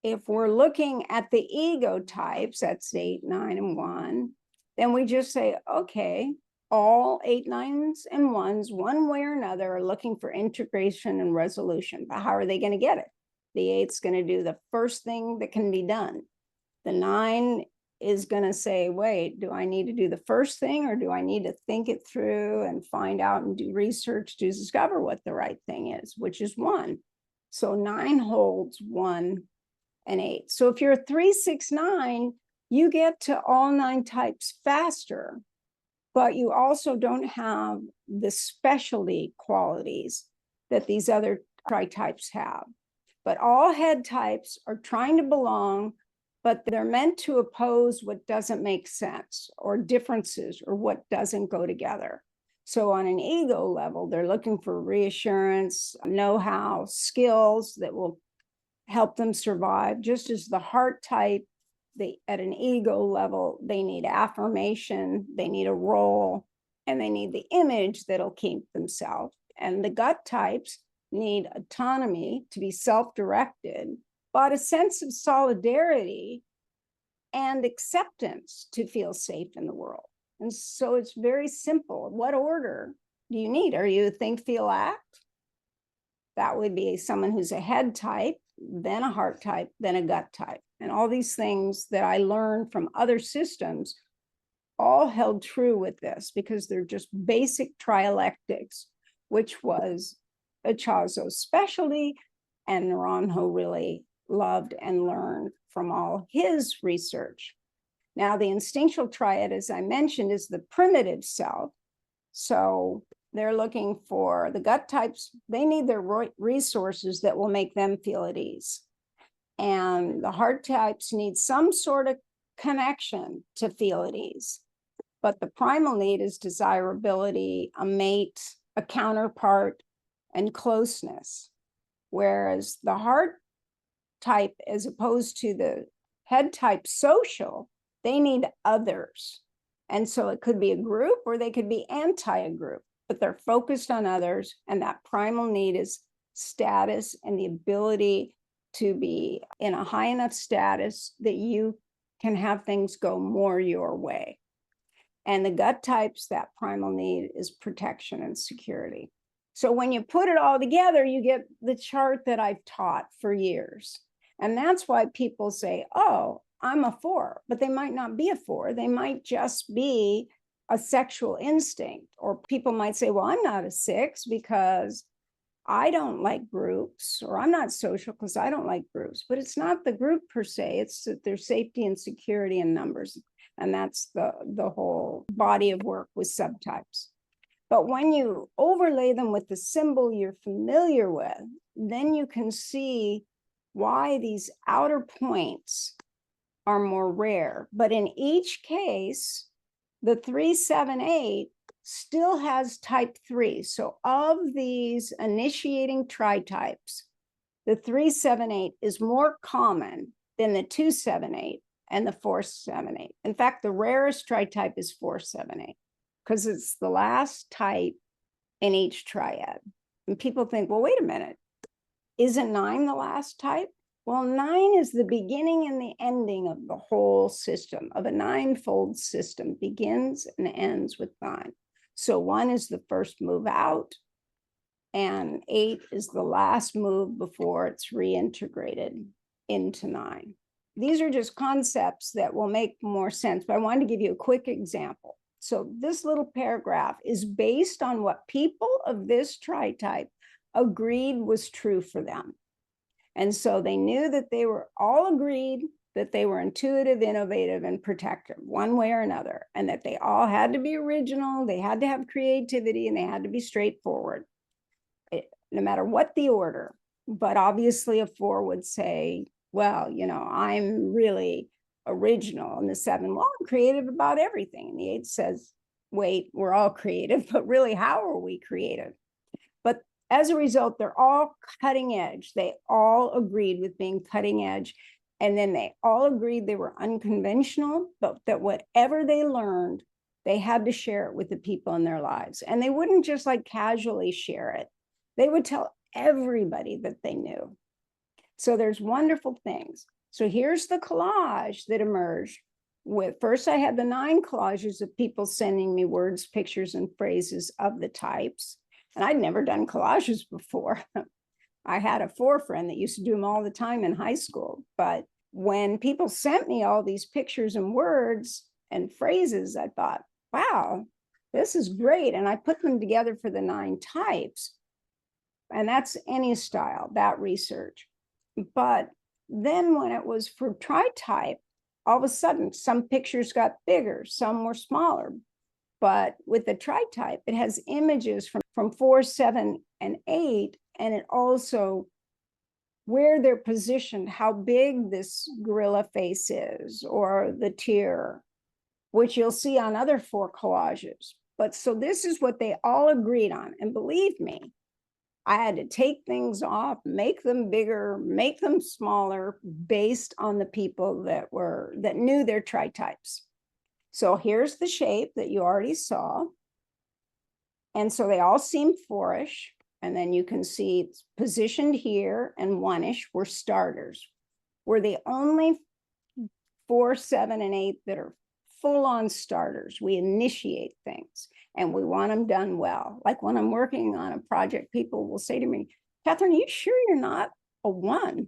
if we're looking at the ego types, that's 8, 9, and 1, then we just say, okay, all 8, 9s, and 1s, one way or another, are looking for integration and resolution. But how are they going to get it? The 8's going to do the first thing that can be done. The 9 is going to say, wait, do I need to do the first thing, or do I need to think it through and find out and do research to discover what the right thing is, which is 1. So 9 holds 1 and 8. So if you're a 3, 6, 9, you get to all 9 types faster, but you also don't have the specialty qualities that these other tritypes have. But all head types are trying to belong, but they're meant to oppose what doesn't make sense, or differences, or what doesn't go together. So on an ego level, they're looking for reassurance, know-how, skills that will help them survive, just as the heart type, at an ego level, they need affirmation, they need a role, and they need the image that'll keep themselves. And the gut types need autonomy to be self-directed, but a sense of solidarity and acceptance to feel safe in the world. And so it's very simple. What order do you need? Are you a think, feel, act? That would be someone who's a head type, then a heart type, then a gut type. And all these things that I learned from other systems all held true with this, because they're just basic trialectics, which was Ichazo's specialty, and Naranjo really loved and learned from all his research. Now, the instinctual triad, as I mentioned, is the primitive self. So they're looking for the gut types. They need their resources that will make them feel at ease. And the heart types need some sort of connection to feel at ease. But the primal need is desirability, a mate, a counterpart, and closeness. Whereas the heart type, as opposed to the head type social, they need others. And so it could be a group, or they could be anti a group, but they're focused on others. And that primal need is status and the ability to be in a high enough status that you can have things go more your way. And the gut types, that primal need is protection and security. So when you put it all together, you get the chart that I've taught for years. And that's why people say, oh, I'm a 4, but they might not be a 4. They might just be a sexual instinct. Or people might say, well, I'm not a 6 because I don't like groups, or I'm not social because I don't like groups. But it's not the group per se, it's that there's safety and security in numbers. And that's the whole body of work with subtypes. But when you overlay them with the symbol you're familiar with, then you can see why these outer points are more rare. But in each case, the 3, 7, 8 still has type 3. So of these initiating tritypes, the 3, 7, 8 is more common than the 2, 7, 8 and the 4, 7, 8. In fact, the rarest tritype is 4, 7, 8, because it's the last type in each triad. And people think, well, wait a minute, isn't 9 the last type? Well, 9 is the beginning and the ending of the whole system, of a 9-fold system, begins and ends with 9. So 1 is the first move out, and 8 is the last move before it's reintegrated into 9. These are just concepts that will make more sense, but I wanted to give you a quick example. So this little paragraph is based on what people of this tritype agreed was true for them. And so they knew that they were all agreed that they were intuitive, innovative, and protective, one way or another, and that they all had to be original, they had to have creativity, and they had to be straightforward, no matter what the order. But obviously a 4 would say, well, you know, I'm really original. And the 7, well, I'm creative about everything. And the 8 says, wait, we're all creative, but really, how are we creative? But as a result, they're all cutting edge. They all agreed with being cutting edge. And then they all agreed they were unconventional, but that whatever they learned, they had to share it with the people in their lives. And they wouldn't just like casually share it. They would tell everybody that they knew. So there's wonderful things. So here's the collage that emerged. With first, I had the 9 collages of people sending me words, pictures, and phrases of the types. And I'd never done collages before. I had a 4 friend that used to do them all the time in high school. But when people sent me all these pictures and words and phrases, I thought, wow, this is great. And I put them together for the 9 types. And that's any style, that research. But then when it was for Tritype, all of a sudden, some pictures got bigger, some were smaller. But with the Tritype, it has images from 4, 7, and 8, and it also where they're positioned, how big this gorilla face is, or the tear, which you'll see on other 4 collages. But so this is what they all agreed on. And believe me, I had to take things off, make them bigger, make them smaller, based on the people that knew their Tritypes. So here's the shape that you already saw. And so they all seem 4-ish. And then you can see it's positioned here, and 1-ish were starters. We're the only 4, 7, and 8 that are full-on starters. We initiate things, and we want them done well. Like when I'm working on a project, people will say to me, Katherine, are you sure you're not a 1?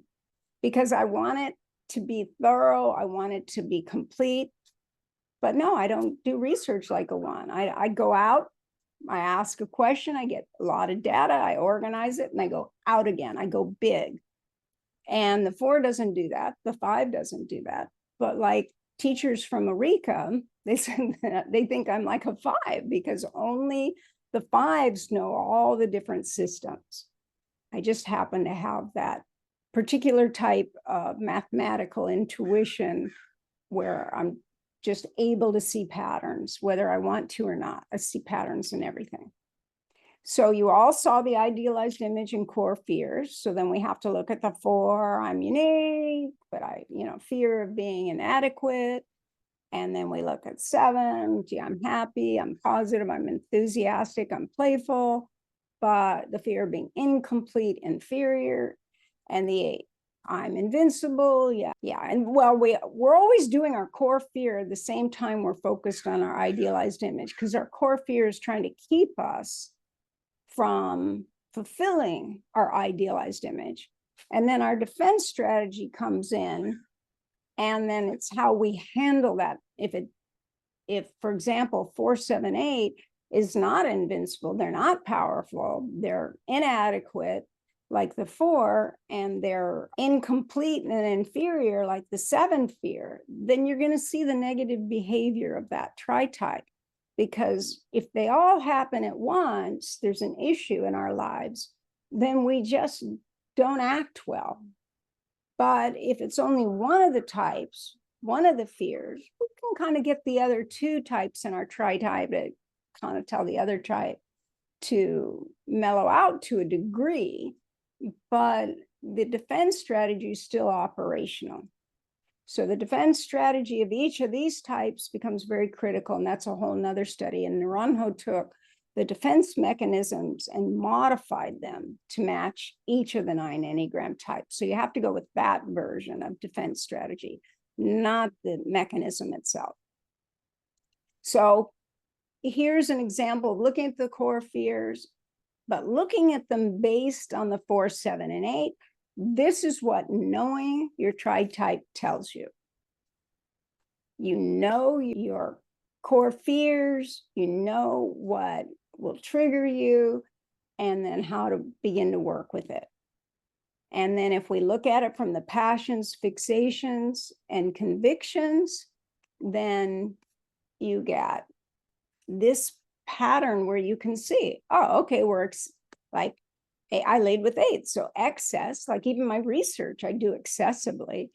Because I want it to be thorough. I want it to be complete. But no, I don't do research like a 1. I go out, I ask a question, I get a lot of data, I organize it, and I go out again. I go big. And the 4 doesn't do that. The 5 doesn't do that. But like teachers from Eureka, they said that they think I'm like a 5 because only the 5s know all the different systems. I just happen to have that particular type of mathematical intuition where I'm just able to see patterns, whether I want to or not. I see patterns in everything. So you all saw the idealized image and core fears. So then we have to look at the 4, I'm unique, but fear of being inadequate. And then we look at 7, gee, I'm happy, I'm positive, I'm enthusiastic, I'm playful, but the fear of being incomplete, inferior. And the 8, I'm invincible. Yeah. And well, we're always doing our core fear at the same time we're focused on our idealized image, because our core fear is trying to keep us from fulfilling our idealized image. And then our defense strategy comes in, and then it's how we handle that. If for example, 4, 7, 8 is not invincible, they're not powerful, they're inadequate, like the 4, and they're incomplete and inferior, like the 7 fear, then you're going to see the negative behavior of that Tritype. Because if they all happen at once, there's an issue in our lives, then we just don't act well. But if it's only one of the types, one of the fears, we can kind of get the other 2 types in our Tritype to kind of tell the other type to mellow out to a degree. But the defense strategy is still operational. So the defense strategy of each of these types becomes very critical, and that's a whole nother study. And Naranjo took the defense mechanisms and modified them to match each of the 9 Enneagram types. So you have to go with that version of defense strategy, not the mechanism itself. So here's an example of looking at the core fears, but looking at them based on the 4, 7, and 8, this is what knowing your Tritype tells you. You know your core fears, you know what will trigger you, and then how to begin to work with it. And then if we look at it from the passions, fixations, and convictions, then you get this pattern where you can see, oh, okay, like I laid with 8. So excess, like even my research, I do excessively.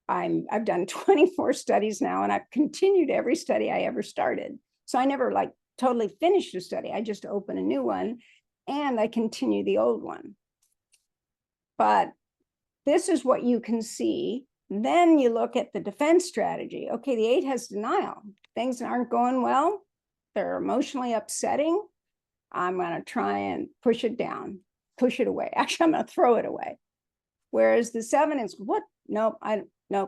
I've done 24 studies now, and I've continued every study I ever started. So I never like totally finished a study. I just open a new one and I continue the old one. But this is what you can see. Then you look at the defense strategy. Okay, the 8 has denial. Things aren't going well. They're emotionally upsetting. I'm going to try and push it down, push it away. Actually, I'm going to throw it away. Whereas the 7 is, what? Nope,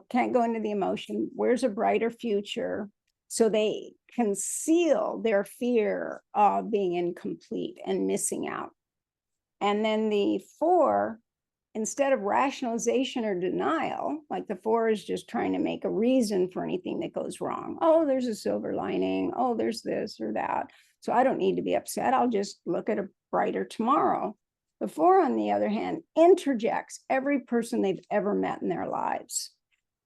can't go into the emotion. Where's a brighter future? So they conceal their fear of being incomplete and missing out. And then the 4, instead of rationalization or denial, like the 4 is just trying to make a reason for anything that goes wrong. Oh, there's a silver lining. Oh, there's this or that. So I don't need to be upset. I'll just look at a brighter tomorrow. The 4, on the other hand, interjects every person they've ever met in their lives.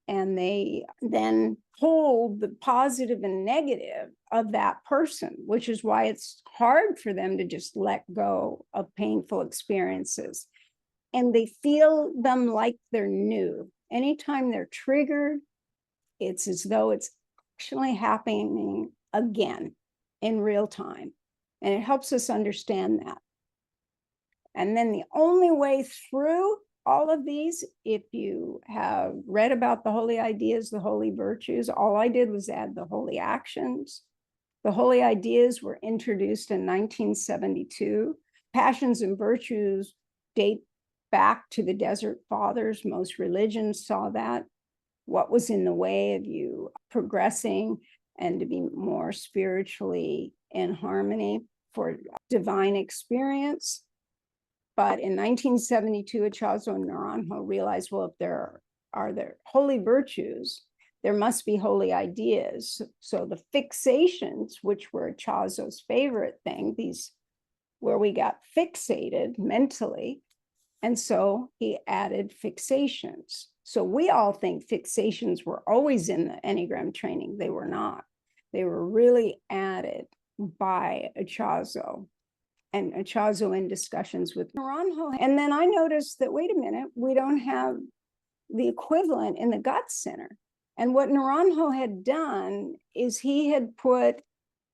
And they then hold the positive and negative of that person, which is why it's hard for them to just let go of painful experiences. And they feel them like they're new. Anytime they're triggered, it's as though it's actually happening again in real time. And it helps us understand that. And then the only way through all of these, if you have read about the holy ideas, the holy virtues, all I did was add the holy actions. The holy ideas were introduced in 1972. Passions and virtues date back to the Desert Fathers. Most religions saw that. What was in the way of you progressing and to be more spiritually in harmony for divine experience. But in 1972, Ichazo and Naranjo realized, well, if there are holy virtues, there must be holy ideas. So the fixations, which were Ichazo's favorite thing, these where we got fixated mentally, and so he added fixations. So we all think fixations were always in the Enneagram training. They were not. They were really added by Ichazo, and Ichazo in discussions with Naranjo. And then I noticed that, wait a minute, we don't have the equivalent in the gut center. And what Naranjo had done is he had put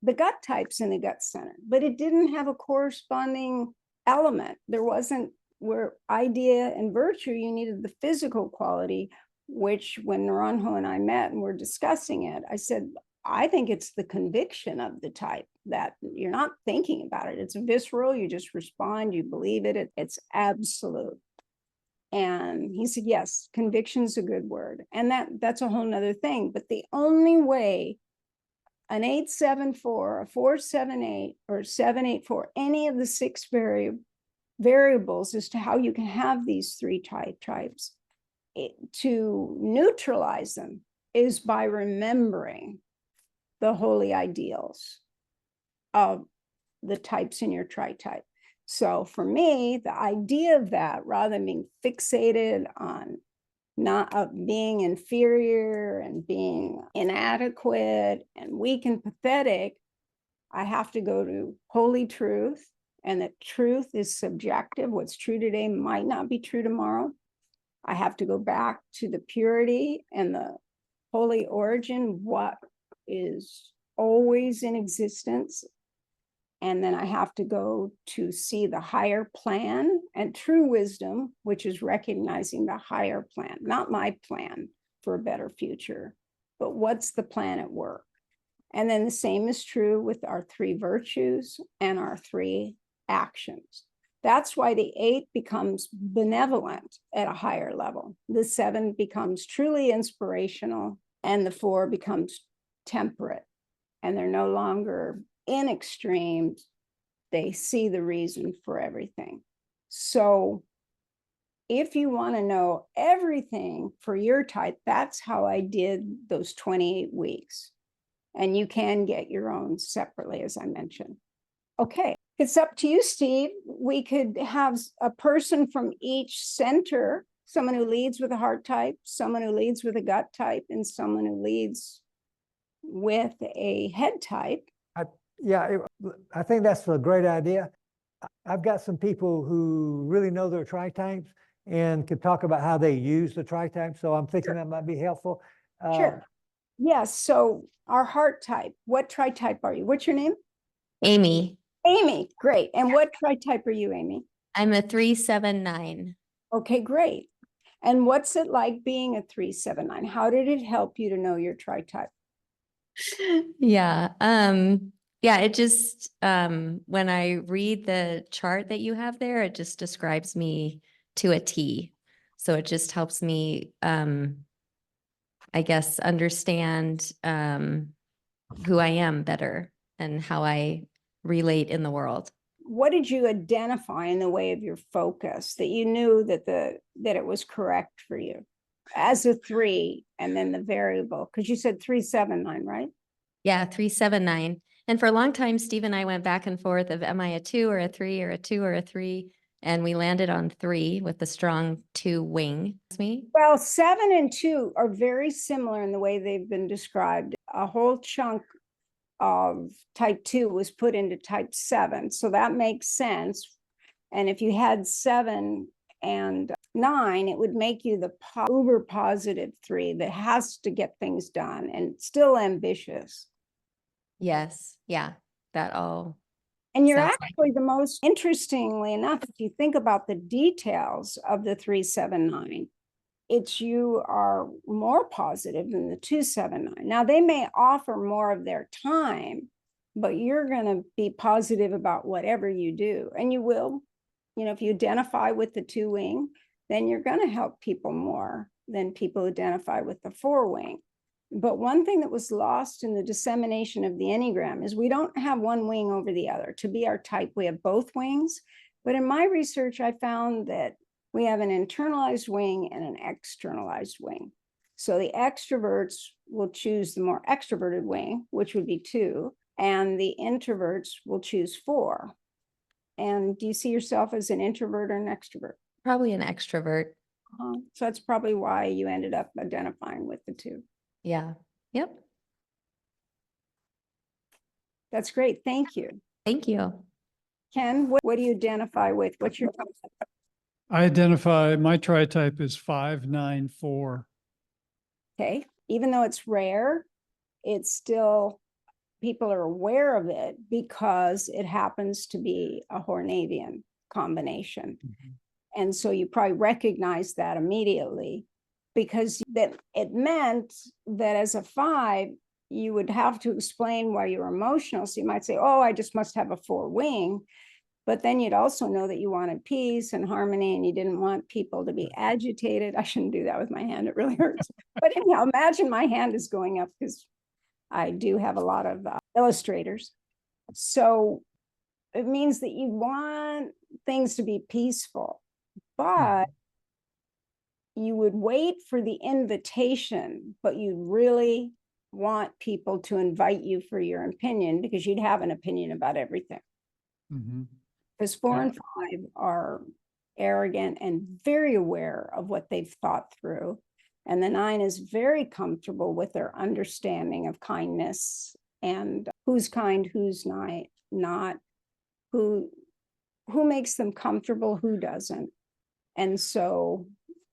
the gut types in the gut center, but it didn't have a corresponding element. There wasn't, where idea and virtue, you needed the physical quality, which when Naranjo and I met and were discussing it, I said, I think it's the conviction of the type that you're not thinking about it. It's visceral. You just respond. You believe it. It's absolute. And he said, yes, conviction's a good word. And that's a whole nother thing. But the only way an 8-7-4, a 4-7-8, or 7-8-4, any of the 6 variables as to how you can have these 3 types, to neutralize them is by remembering the holy ideals of the types in your tritype. So for me, the idea of that, rather than being fixated on not being inferior and being inadequate and weak and pathetic, I have to go to holy truth, and that truth is subjective. What's true today might not be true tomorrow. I have to go back to the purity and the holy origin, what is always in existence. And then I have to go to see the higher plan and true wisdom, which is recognizing the higher plan, not my plan for a better future, but what's the plan at work. And then the same is true with our 3 virtues and our 3 actions. That's why the 8 becomes benevolent at a higher level. The 7 becomes truly inspirational, and the 4 becomes temperate. And they're no longer in extremes. They see the reason for everything. So if you want to know everything for your type, that's how I did those 28 weeks. And you can get your own separately, as I mentioned. Okay. It's up to you, Steve. We could have a person from each center, someone who leads with a heart type, someone who leads with a gut type, and someone who leads with a head type. Yeah, I think that's a great idea. I've got some people who really know their tritypes and could talk about how they use the tritype. So I'm thinking that might be helpful. Sure. Yes. So our heart type, what tritype are you? What's your name? Amy. Amy. Great. And what tritype are you, Amy? I'm a 379. Okay, great. And what's it like being a 379? How did it help you to know your tritype? Yeah. Yeah, it just when I read the chart that you have there, it just describes me to a T. So it just helps me I guess understand who I am better and how I relate in the world. What did you identify in the way of your focus that you knew that that it was correct for you as a 3 and then the variable? Because you said 379, right? Yeah, 379. And for a long time, Steve and I went back and forth of am I a 2 or a 3 or a 2 or a 3? And we landed on 3 with the strong 2 wing. Me? Well, 7 and 2 are very similar in the way they've been described. A whole chunk of type 2 was put into type 7. So that makes sense. And if you had 7 and 9, it would make you the uber positive 3 that has to get things done and still ambitious. Yes. Yeah. That all. And you're sounds actually the most, interestingly enough, if you think about the details of the 379, it's you are more positive than the 279. Now, they may offer more of their time, but you're going to be positive about whatever you do. And you will, if you identify with the 2 wing, then you're going to help people more than people who identify with the 4 wing. But one thing that was lost in the dissemination of the Enneagram is we don't have one wing over the other. To be our type, we have both wings. But in my research, I found that we have an internalized wing and an externalized wing. So the extroverts will choose the more extroverted wing, which would be 2, and the introverts will choose 4. And do you see yourself as an introvert or an extrovert? Probably an extrovert. So that's probably why you ended up identifying with the 2. Yeah. Yep. That's great. Thank you. Thank you. Ken, what do you identify with? What's your type? I identify my tritype as 594. Okay. Even though it's rare, it's still, people are aware of it because it happens to be a Hornevian combination. Mm-hmm. And so you probably recognize that immediately because that it meant that as a 5, you would have to explain why you're emotional. So you might say, oh, I just must have a 4 wing. But then you'd also know that you wanted peace and harmony and you didn't want people to be agitated. I shouldn't do that with my hand. It really hurts. But anyhow, imagine my hand is going up because I do have a lot of illustrators. So it means that you want things to be peaceful, but you would wait for the invitation, but you really want people to invite you for your opinion because you'd have an opinion about everything. Mm-hmm. Because 4 and 5 are arrogant and very aware of what they've thought through. And the 9 is very comfortable with their understanding of kindness and who's kind, who's not, who makes them comfortable, who doesn't. And so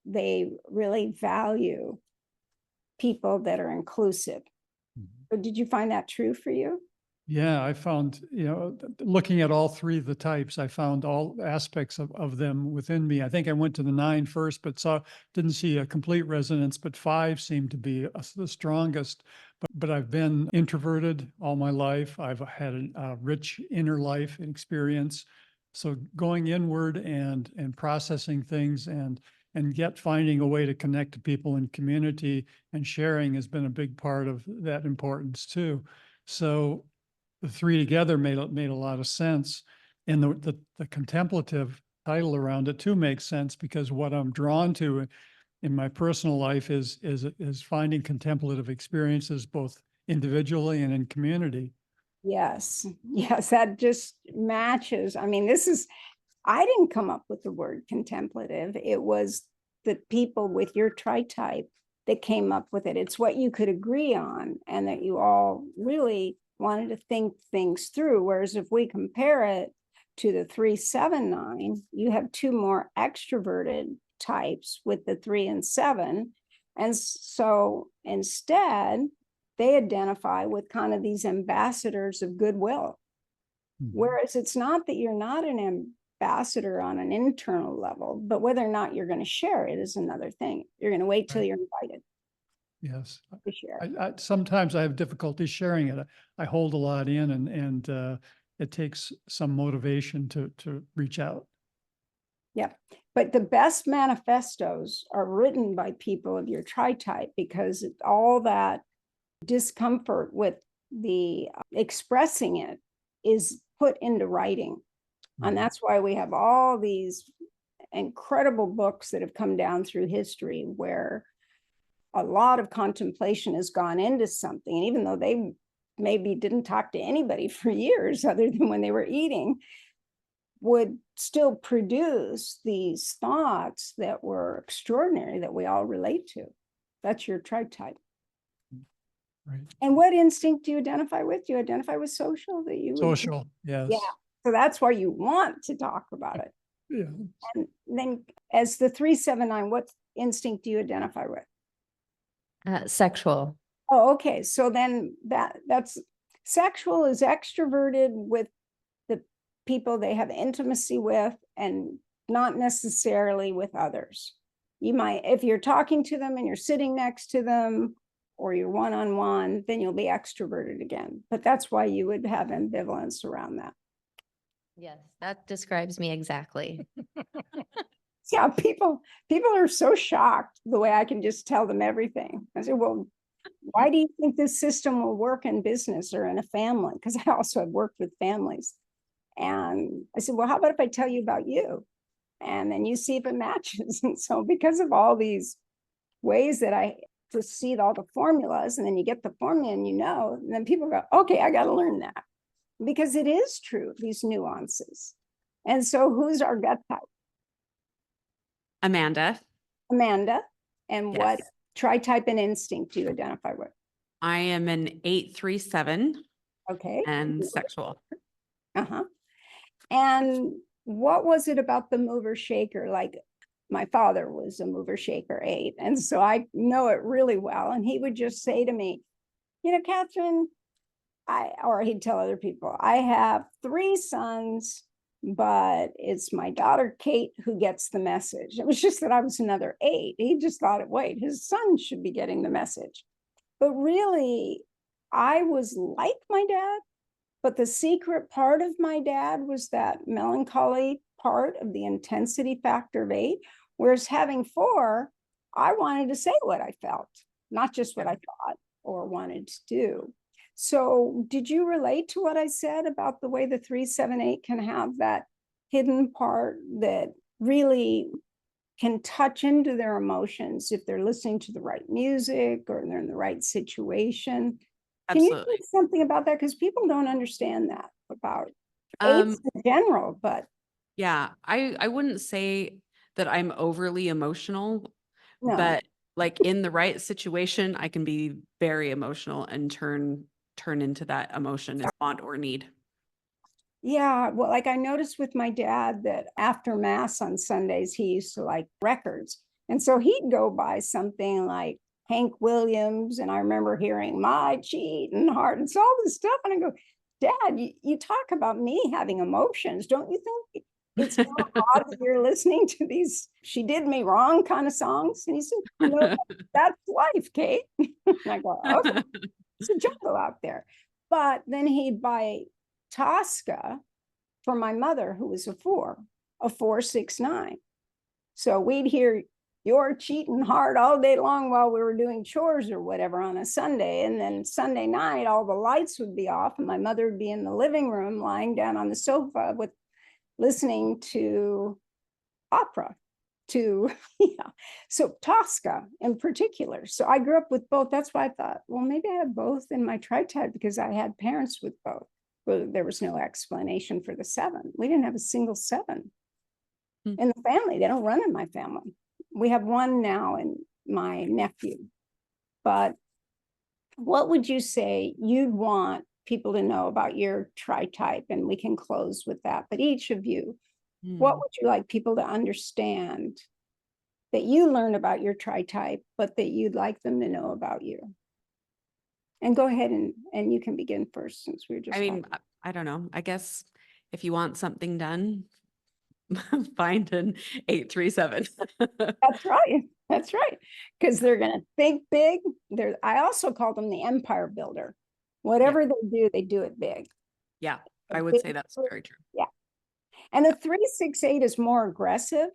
they really value people that are inclusive. Mm-hmm. Did you find that true for you? Yeah, I found, looking at all 3 of the types, I found all aspects of them within me. I think I went to the 9 first, but didn't see a complete resonance, but 5 seemed to be the strongest. But I've been introverted all my life. I've had a rich inner life and experience. So going inward and processing things and finding a way to connect to people in community and sharing has been a big part of that importance too. So the 3 together made a lot of sense. And the contemplative title around it too makes sense because what I'm drawn to in my personal life is finding contemplative experiences both individually and in community. Yes, yes, that just matches. I mean, I didn't come up with the word contemplative. It was the people with your tritype that came up with it. It's what you could agree on and that you all really wanted to think things through. Whereas if we compare it to the 3-7-9, you have two more extroverted types with the 3 and 7. And so instead, they identify with kind of these ambassadors of goodwill. Whereas it's not that you're not an ambassador on an internal level, but whether or not you're going to share it is another thing. You're going to wait till you're invited Yes. to share. Sometimes I have difficulty sharing it. I hold a lot in and it takes some motivation to reach out. Yeah, but the best manifestos are written by people of your tritype because all that discomfort with the expressing it is put into writing. And that's why we have all these incredible books that have come down through history where a lot of contemplation has gone into something. And even though they maybe didn't talk to anybody for years other than when they were eating, would still produce these thoughts that were extraordinary that we all relate to. That's your tritype. Right. And what instinct do you identify with? Do you identify with social? That you Social, yes. Yeah. So that's why you want to talk about it. Yeah. And then as the 3-7-9, what instinct do you identify with? Sexual. Oh, okay. So then that's sexual is extroverted with the people they have intimacy with and not necessarily with others. You might, if you're talking to them and you're sitting next to them or you're one-on-one, then you'll be extroverted again. But that's why you would have ambivalence around that. Yes, that describes me exactly. Yeah, people are so shocked the way I can just tell them everything. I say, well, why do you think this system will work in business or in a family? Because I also have worked with families. And I said, well, how about if I tell you about you? And then you see if it matches. And so because of all these ways that I just see all the formulas, and then you get the formula and and then people go, okay, I got to learn that. Because it is true, these nuances. And so who's our gut type? Amanda. Amanda. And what Yes. tritype and instinct do you identify with? I am an 8-3-7 Okay. and sexual. Uh-huh. And what was it about the mover shaker? Like my father was a mover shaker 8. And so I know it really well. And he would just say to me, Katherine, or he'd tell other people, I have 3 sons, but it's my daughter, Kate, who gets the message. It was just that I was another 8. He just thought, wait, his son should be getting the message. But really, I was like my dad, but the secret part of my dad was that melancholy part of the intensity factor of 8, whereas having 4, I wanted to say what I felt, not just what I thought or wanted to do. So did you relate to what I said about the way the 3-7-8 can have that hidden part that really can touch into their emotions if they're listening to the right music or they're in the right situation? Can you Absolutely. say something about that? Because people don't understand that about 8s in general, but Yeah, I wouldn't say that I'm overly emotional, no. but like in the right situation, I can be very emotional and turn into that emotion as want or need. Yeah, well, like I noticed with my dad that after mass on Sundays, he used to like records. And so he'd go by something like Hank Williams. And I remember hearing My Cheating Heart and so all this stuff. And I go, Dad, you talk about me having emotions. Don't you think it's kind of odd that you're listening to these She Did Me Wrong kind of songs? And he said, no, that's life, Kate. And I go, okay, it's a jungle out there. But then he'd buy Tosca for my mother, who was a 4-6-9. So we'd hear You're Cheating Hard all day long while we were doing chores or whatever on a Sunday. And then Sunday night, all the lights would be off and my mother would be in the living room lying down on the sofa with listening to opera. to, yeah. So Tosca in particular. So I grew up with both. That's why I thought, well, maybe I have both in my tritype because I had parents with both. Well, there was no explanation for the 7. We didn't have a single 7 in the family. They don't run in my family. We have 1 now in my nephew. But what would you say you'd want people to know about your tritype? And we can close with that. But each of you, what would you like people to understand that you learned about your tritype, but that you'd like them to know about you? And go ahead and you can begin first, since we're just. I mean, I don't know. I guess if you want something done, find an 837. That's right. That's right. Because they're going to think big. I also call them the empire builder. Whatever they do it big. Yeah, I would say that's very true. Yeah. And the 3-6-8 is more aggressive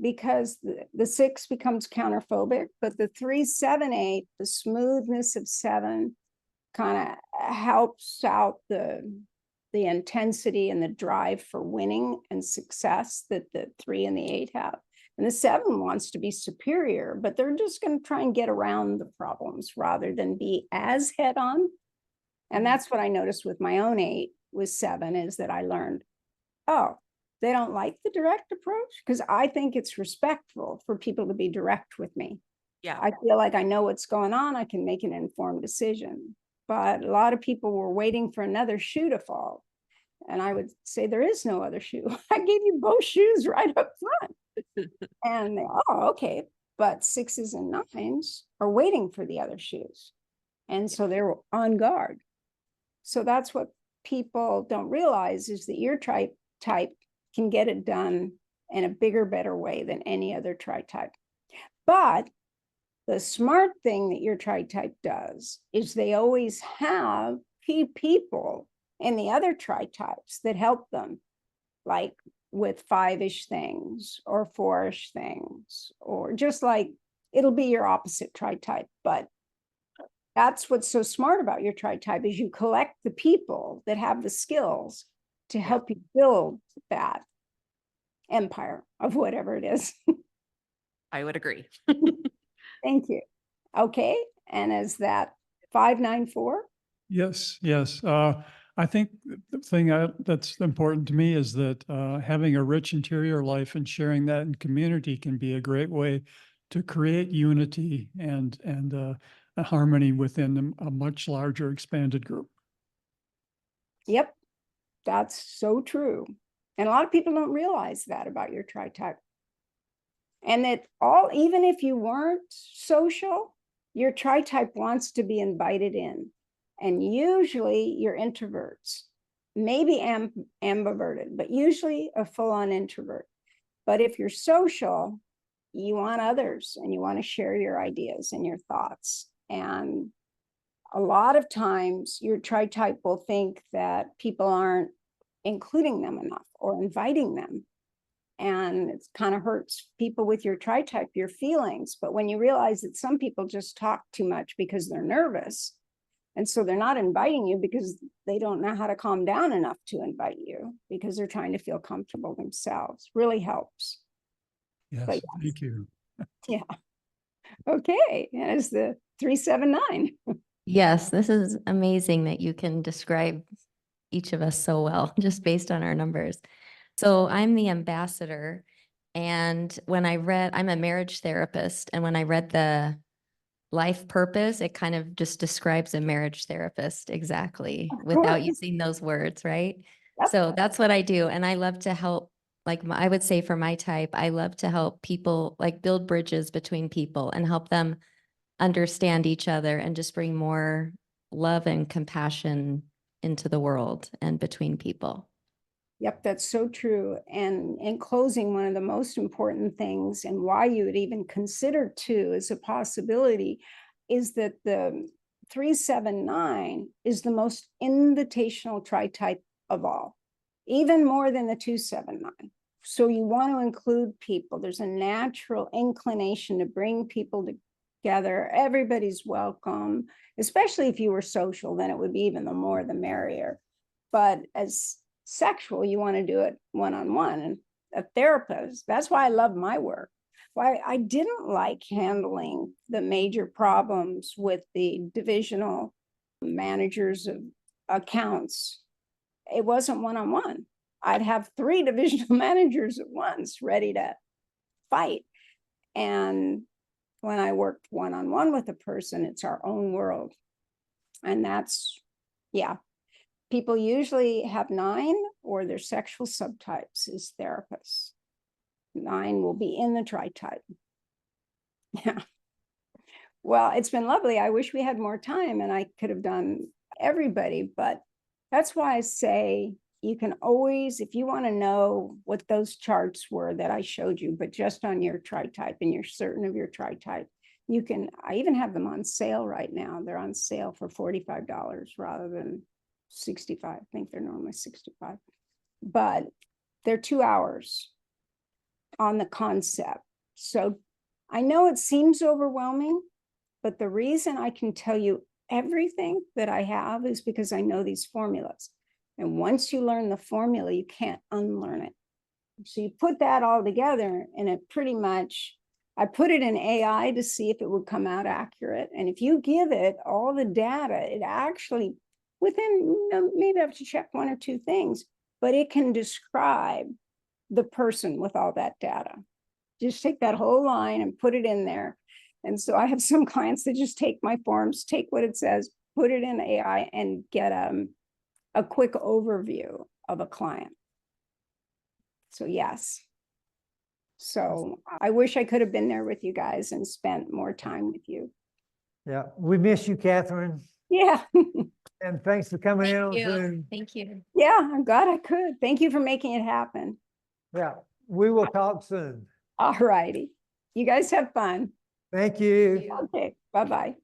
because the 6 becomes counterphobic, but the 3-7-8, the smoothness of 7 kind of helps out the intensity and the drive for winning and success that the 3 and the 8 have. And the 7 wants to be superior, but they're just going to try and get around the problems rather than be as head on. And that's what I noticed with my own 8 with 7, is that I learned, oh, they don't like the direct approach, because I think it's respectful for people to be direct with me. Yeah. I feel like I know what's going on. I can make an informed decision. But a lot of people were waiting for another shoe to fall. And I would say, there is no other shoe. I gave you both shoes right up front. And they, oh, okay. But 6s and 9s are waiting for the other shoes. And so they're on guard. So that's what people don't realize, is that your type can get it done in a bigger, better way than any other tritype. But the smart thing that your tritype does is they always have people in the other tritypes that help them, like with 5-ish things or 4-ish things, or just like it'll be your opposite tritype. But that's what's so smart about your tritype, is you collect the people that have the skills to help you build that empire of whatever it is. I would agree. Thank you. Okay. And is that 594? Yes, yes. I think the thing that's important to me is that having a rich interior life and sharing that in community can be a great way to create unity and a harmony within a much larger expanded group. Yep, that's so true. And a lot of people don't realize that about your tritype. And that even if you weren't social, your tritype wants to be invited in. And usually you're introverts, maybe ambiverted, but usually a full-on introvert. But if you're social, you want others and you want to share your ideas and your thoughts. And a lot of times your tritype will think that people aren't including them enough or inviting them. And it kind of hurts people with your tritype, your feelings. But when you realize that some people just talk too much because they're nervous, and so they're not inviting you because they don't know how to calm down enough to invite you, because they're trying to feel comfortable themselves, really helps. Yes, But thank you. yeah. Okay. And it's the 379. Yes, this is amazing that you can describe each of us so well, just based on our numbers. So I'm the ambassador. And when I'm a marriage therapist. And when I read the life purpose, it kind of just describes a marriage therapist exactly without using those words, right? Yep. So that's what I do. And I love to help, I would say for my type, I love to help people, like build bridges between people and help them understand each other and just bring more love and compassion into the world and between people. Yep, that's so true. And in closing, one of the most important things, and why you would even consider 2 as a possibility, is that the 379 is the most invitational tritype of all, even more than the 279. So you want to include people. There's a natural inclination to bring people together. Everybody's welcome, especially if you were social, then it would be even the more the merrier. But as sexual, you want to do it one-on-one. And a therapist. That's why I love my work. Why I didn't like handling the major problems with the divisional managers of accounts. It wasn't one-on-one. I'd have 3 divisional managers at once ready to fight. And when I worked one-on-one with a person, it's our own world. And that's, yeah. People usually have 9 or their sexual subtypes as therapists. 9 will be in the tritype. Yeah. Well, it's been lovely. I wish we had more time and I could have done everybody, but that's why I say you can always, if you want to know what those charts were that I showed you, but just on your tritype and you're certain of your tritype, you can, I even have them on sale right now. They're on sale for $45 rather than 65. I think they're normally 65, but they're 2 hours on the concept. So I know it seems overwhelming, but the reason I can tell you everything that I have is because I know these formulas. And once you learn the formula, you can't unlearn it. So you put that all together and it pretty much, I put it in AI to see if it would come out accurate. And if you give it all the data, it actually, within, maybe I have to check 1 or 2 things, but it can describe the person with all that data. Just take that whole line and put it in there. And so I have some clients that just take my forms, take what it says, put it in AI and get a quick overview of a client. So yes. So I wish I could have been there with you guys and spent more time with you. Yeah, we miss you, Katherine. Yeah. And thanks for coming in on Thank you. Zoom. Thank you. Yeah, I'm glad I could. Thank you for making it happen. Yeah, we will talk soon. All righty. You guys have fun. Thank you. Okay, bye-bye.